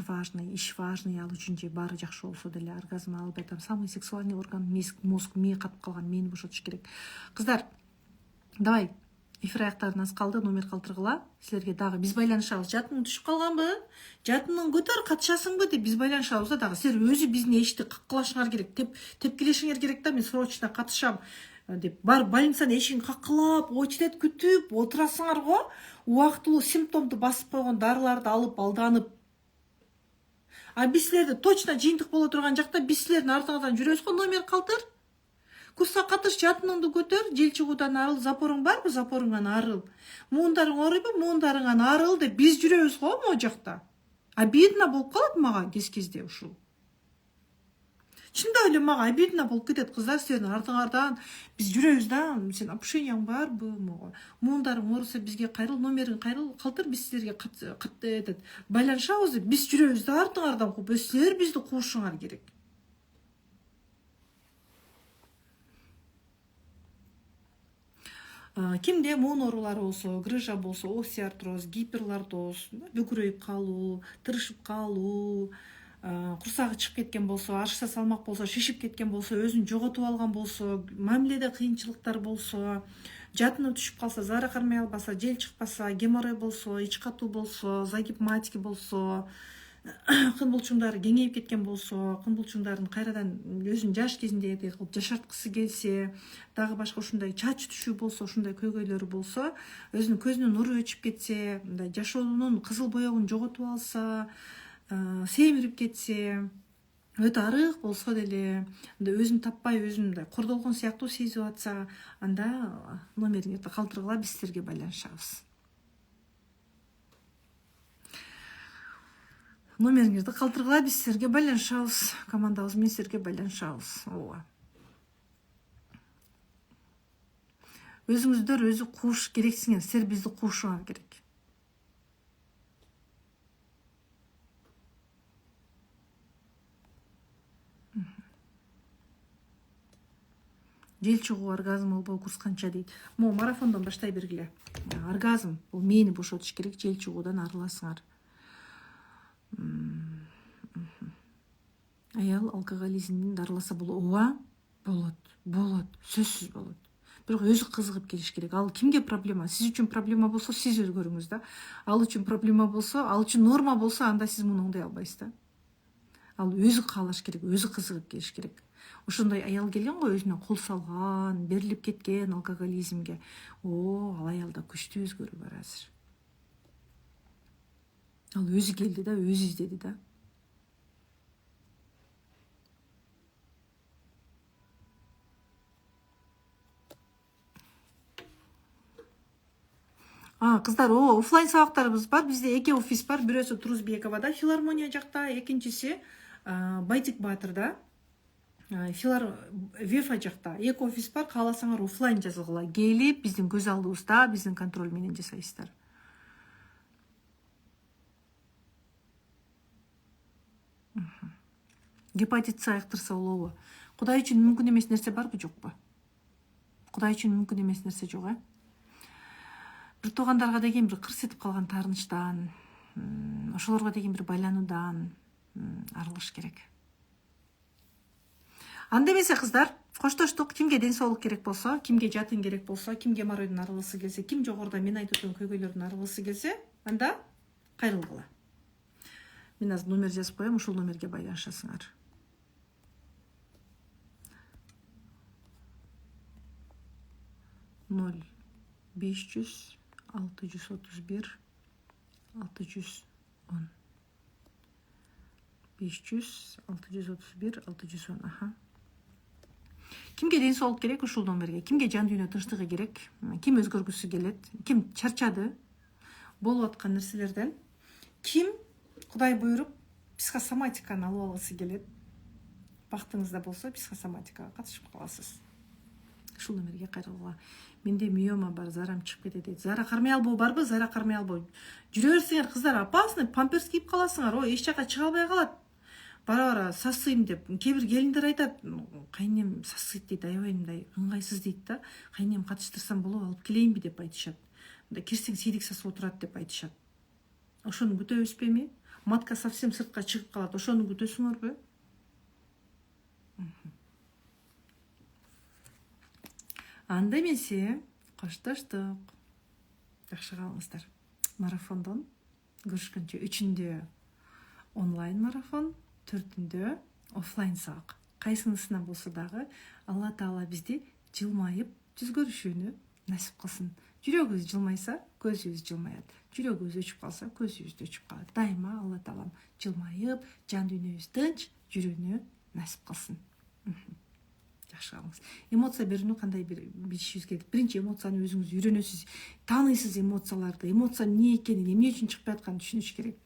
важный, иш важный ал үчүн, же баары жакшы болсо деле оргазм албай атам. Самый сексуальный орган мозг, мээ катып калган, мээни бошотуш керек. Кыздар, давай, эфир аяктарына аз калды, номер калтыргыла. Силерге дагы биз байланышабыз. Жатының түшүп калганбы? Жатының көтөр, катышасыңбы деп биз байланышабыз да дагы. Силер өзү биздин эшикти каккылашыңар керек, тепкилешиңер керек да. Мен срочно катышам деп бар больницанын эшигин каккылап, очередь күтүп отурасыңар го. Убактылуу симптомду басып койгон дарыларды алып алданып. Биз силерди точно жыйынтык боло турган жакта биз силердин артыңардан жүрөбүз го. Номер калтыр. Курска катыш, жатыныңды көтөр, жел чыгуудан арыл, запоруң барбы, запоруңан арыл. Муундарың ооруйбу, муундарыңан арыл деп биз жүрөбүз го могу жакта. Обидно болуп калат мага кез-кезде ушул. Чындап эле мага обидно болуп кетет, кыздар, силердин артыңардан биз жүрөбүз да. Сен опушенияң барбы, мого муундарың ооруса бизге кайрыл, номериң калтыр, биз силерге байланышабыз деп биз жүрөбүз да артыңардан кууп. Силер бизди куушуңар керек. Кимде муун оорулары болсо, грыжа болсо, остеоартроз, гиперлордоз, бөкүрөйүп калуу, тырышып калуу, курсагы чыгып кеткен болсо, ашыкса салмак болсо, шишип кеткен болсо, өзүн жоготуп алган болсо, мамиледе кыйынчылыктар болсо, жатыны түшүп калса, заара кармай албаса, жел чыкпаса, геморрой болсо, ич катуу болсо, загипматики болсо, кын булчуңдары кеңейип кеткен болсо, кын булчуңдарын кайрадан өзүнүн жаш кезиндегидей кылып жашарткысы келсе, дагы башка ушундай чач түшүү болсо, ушундай көйгөйлөрү болсо, өзүнүн көзүнүн нуру өчүп кетсе, мындай жашоонун кызыл боёгун жоготуп алса, семирип кетсе, өтө арык болсо деле, өзүн таппай, өзүн мындай кордолгон сыяктуу сезип атса, анда номериңерди калтыргыла, биз силерге байланышабыз. Номериңерди калтыргыла, биз силерге байланышабыз. Командабыз менен силерге байланышабыз. Ооба. Өзүңүздөр өзү кууш керексиңер, силер бизди куушуңар керек. Жел чыгуу, оргазм болбоо, курс канча дейт. Могу марафондон баштай бергиле. Оргазм бул мээни бошотуш керек, жел чыгуудан арыласыңар. аял алкоголизмден дарыласа ооба болот, сөзсүз болот. Бирок өзү кызыгып келиш керек. Ал кимге проблема? Сиз үчүн проблема болсо, сиз өзгөрүңүз да. Ал үчүн проблема болсо, ал үчүн норма болсо, анда сиз муну оңдой албайсыз да. Ал өзү каалаш керек, өзү кызыгып келиш керек. Ошондой аял келген го, өзүнө кол салган, берилип кеткен алкоголизмге. Ал аялда күчтүү өзгөрүү бар азыр. Ал өзү келди да, өзү издеди да. Кыздар, офлайн сабактарыбыз бар. Бизде эки офис бар. Бирөөсү Турузбековада, филармония жакта, экинчиси Байтик Батырда, Вефа жакта. Эки офис бар. Кааласаңар офлайн жазылгыла келип, биздин көз алдыбызда, биздин контроль менен жасайсыздар. Гепатит С айыктырса болобу? Кудай үчүн мүмкүн эмес нерсе барбы, жокпу? Кудай үчүн мүмкүн эмес нерсе жок, бир туугандарга деген бир кырс этип калган таарынычтан, ошолорго деген бир байлануудан арылыш керек. Анда эмесе кыздар, коштоштук. Кимге ден соолук керек болсо, кимге жатын керек болсо, кимге маройдун арылгысы келсе, ким жогоруда мен айтып өткөн көйгөйлөрдүн арылгысы келсе, анда кайрылгыла. Мен азыр номер жазып коем, ушул номерге байланышасыңар. 0500 631 610. 500 631 610. Кимге ден соолук керек ушул номерге? Кимге жан дүйнө тынчтыгы керек? Ким өзгөргүсү келет? Ким чарчады болуп аткан нерселерден? Ким Кудай буйруп психосоматиканы алып алгысы келет? Бактыңызда болсо психосоматикага катышып каласыз. Ушул номерге кайрылгыла. Менде миома бар, зарам чыгып кетет дейт. Зара кармай албоо барбы? Зара кармай албоо. Жүрө берсеңер кыздар, опасно, памперс кийип каласыңар. Эч жака чыга албай калат. Бара сасыйм деп. Кээ бир келиндер айтат, кайнем сасыйт дейт, аябай мындай ыңгайсыз дейт да. Кайнем катыштырсам болобу, алып келейинби деп айтышат. Мындай кирсең сейдик сасып отурат деп айтышат. Ошону күтөбүзбү эми? Матка совсем сыртка чыгып калат. Ошону күтөсүңөрбү? Анда эмесе, коштоштук. Жакшы калыңыздар. Марафондон көрүшкөнчө, 3-үндө онлайн марафон, 4-үндө офлайн сабак. Кайсынысынан болсо дагы Алла Таала бизди жылмайып жүз көрүшүүнү насип кылсын. Жүрөгүбүз жылмайса, көзүбүз жылмаят. Жүрөгүбүз өчүп калса, көзүбүз да өчүп калат. Дайыма Алла Таалам жылмайып, жан дүйнөбүз тынч жүрүүнү насип кылсын. Жакшы калыңыз. Эмоция берүүнү кандай билишибиз керек? Биринчи эмоцияны өзүңүз үйрөнөсүз, тааныйсыз эмоцияларды, эмоциянын эмне экенин, эмне үчүн чыгып атканын түшүнүш керек.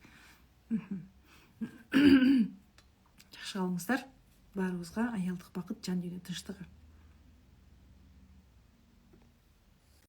Жакшы калыңыздар. Баарыбызга аялдык бакыт, жан дүйнө тынчтыгы.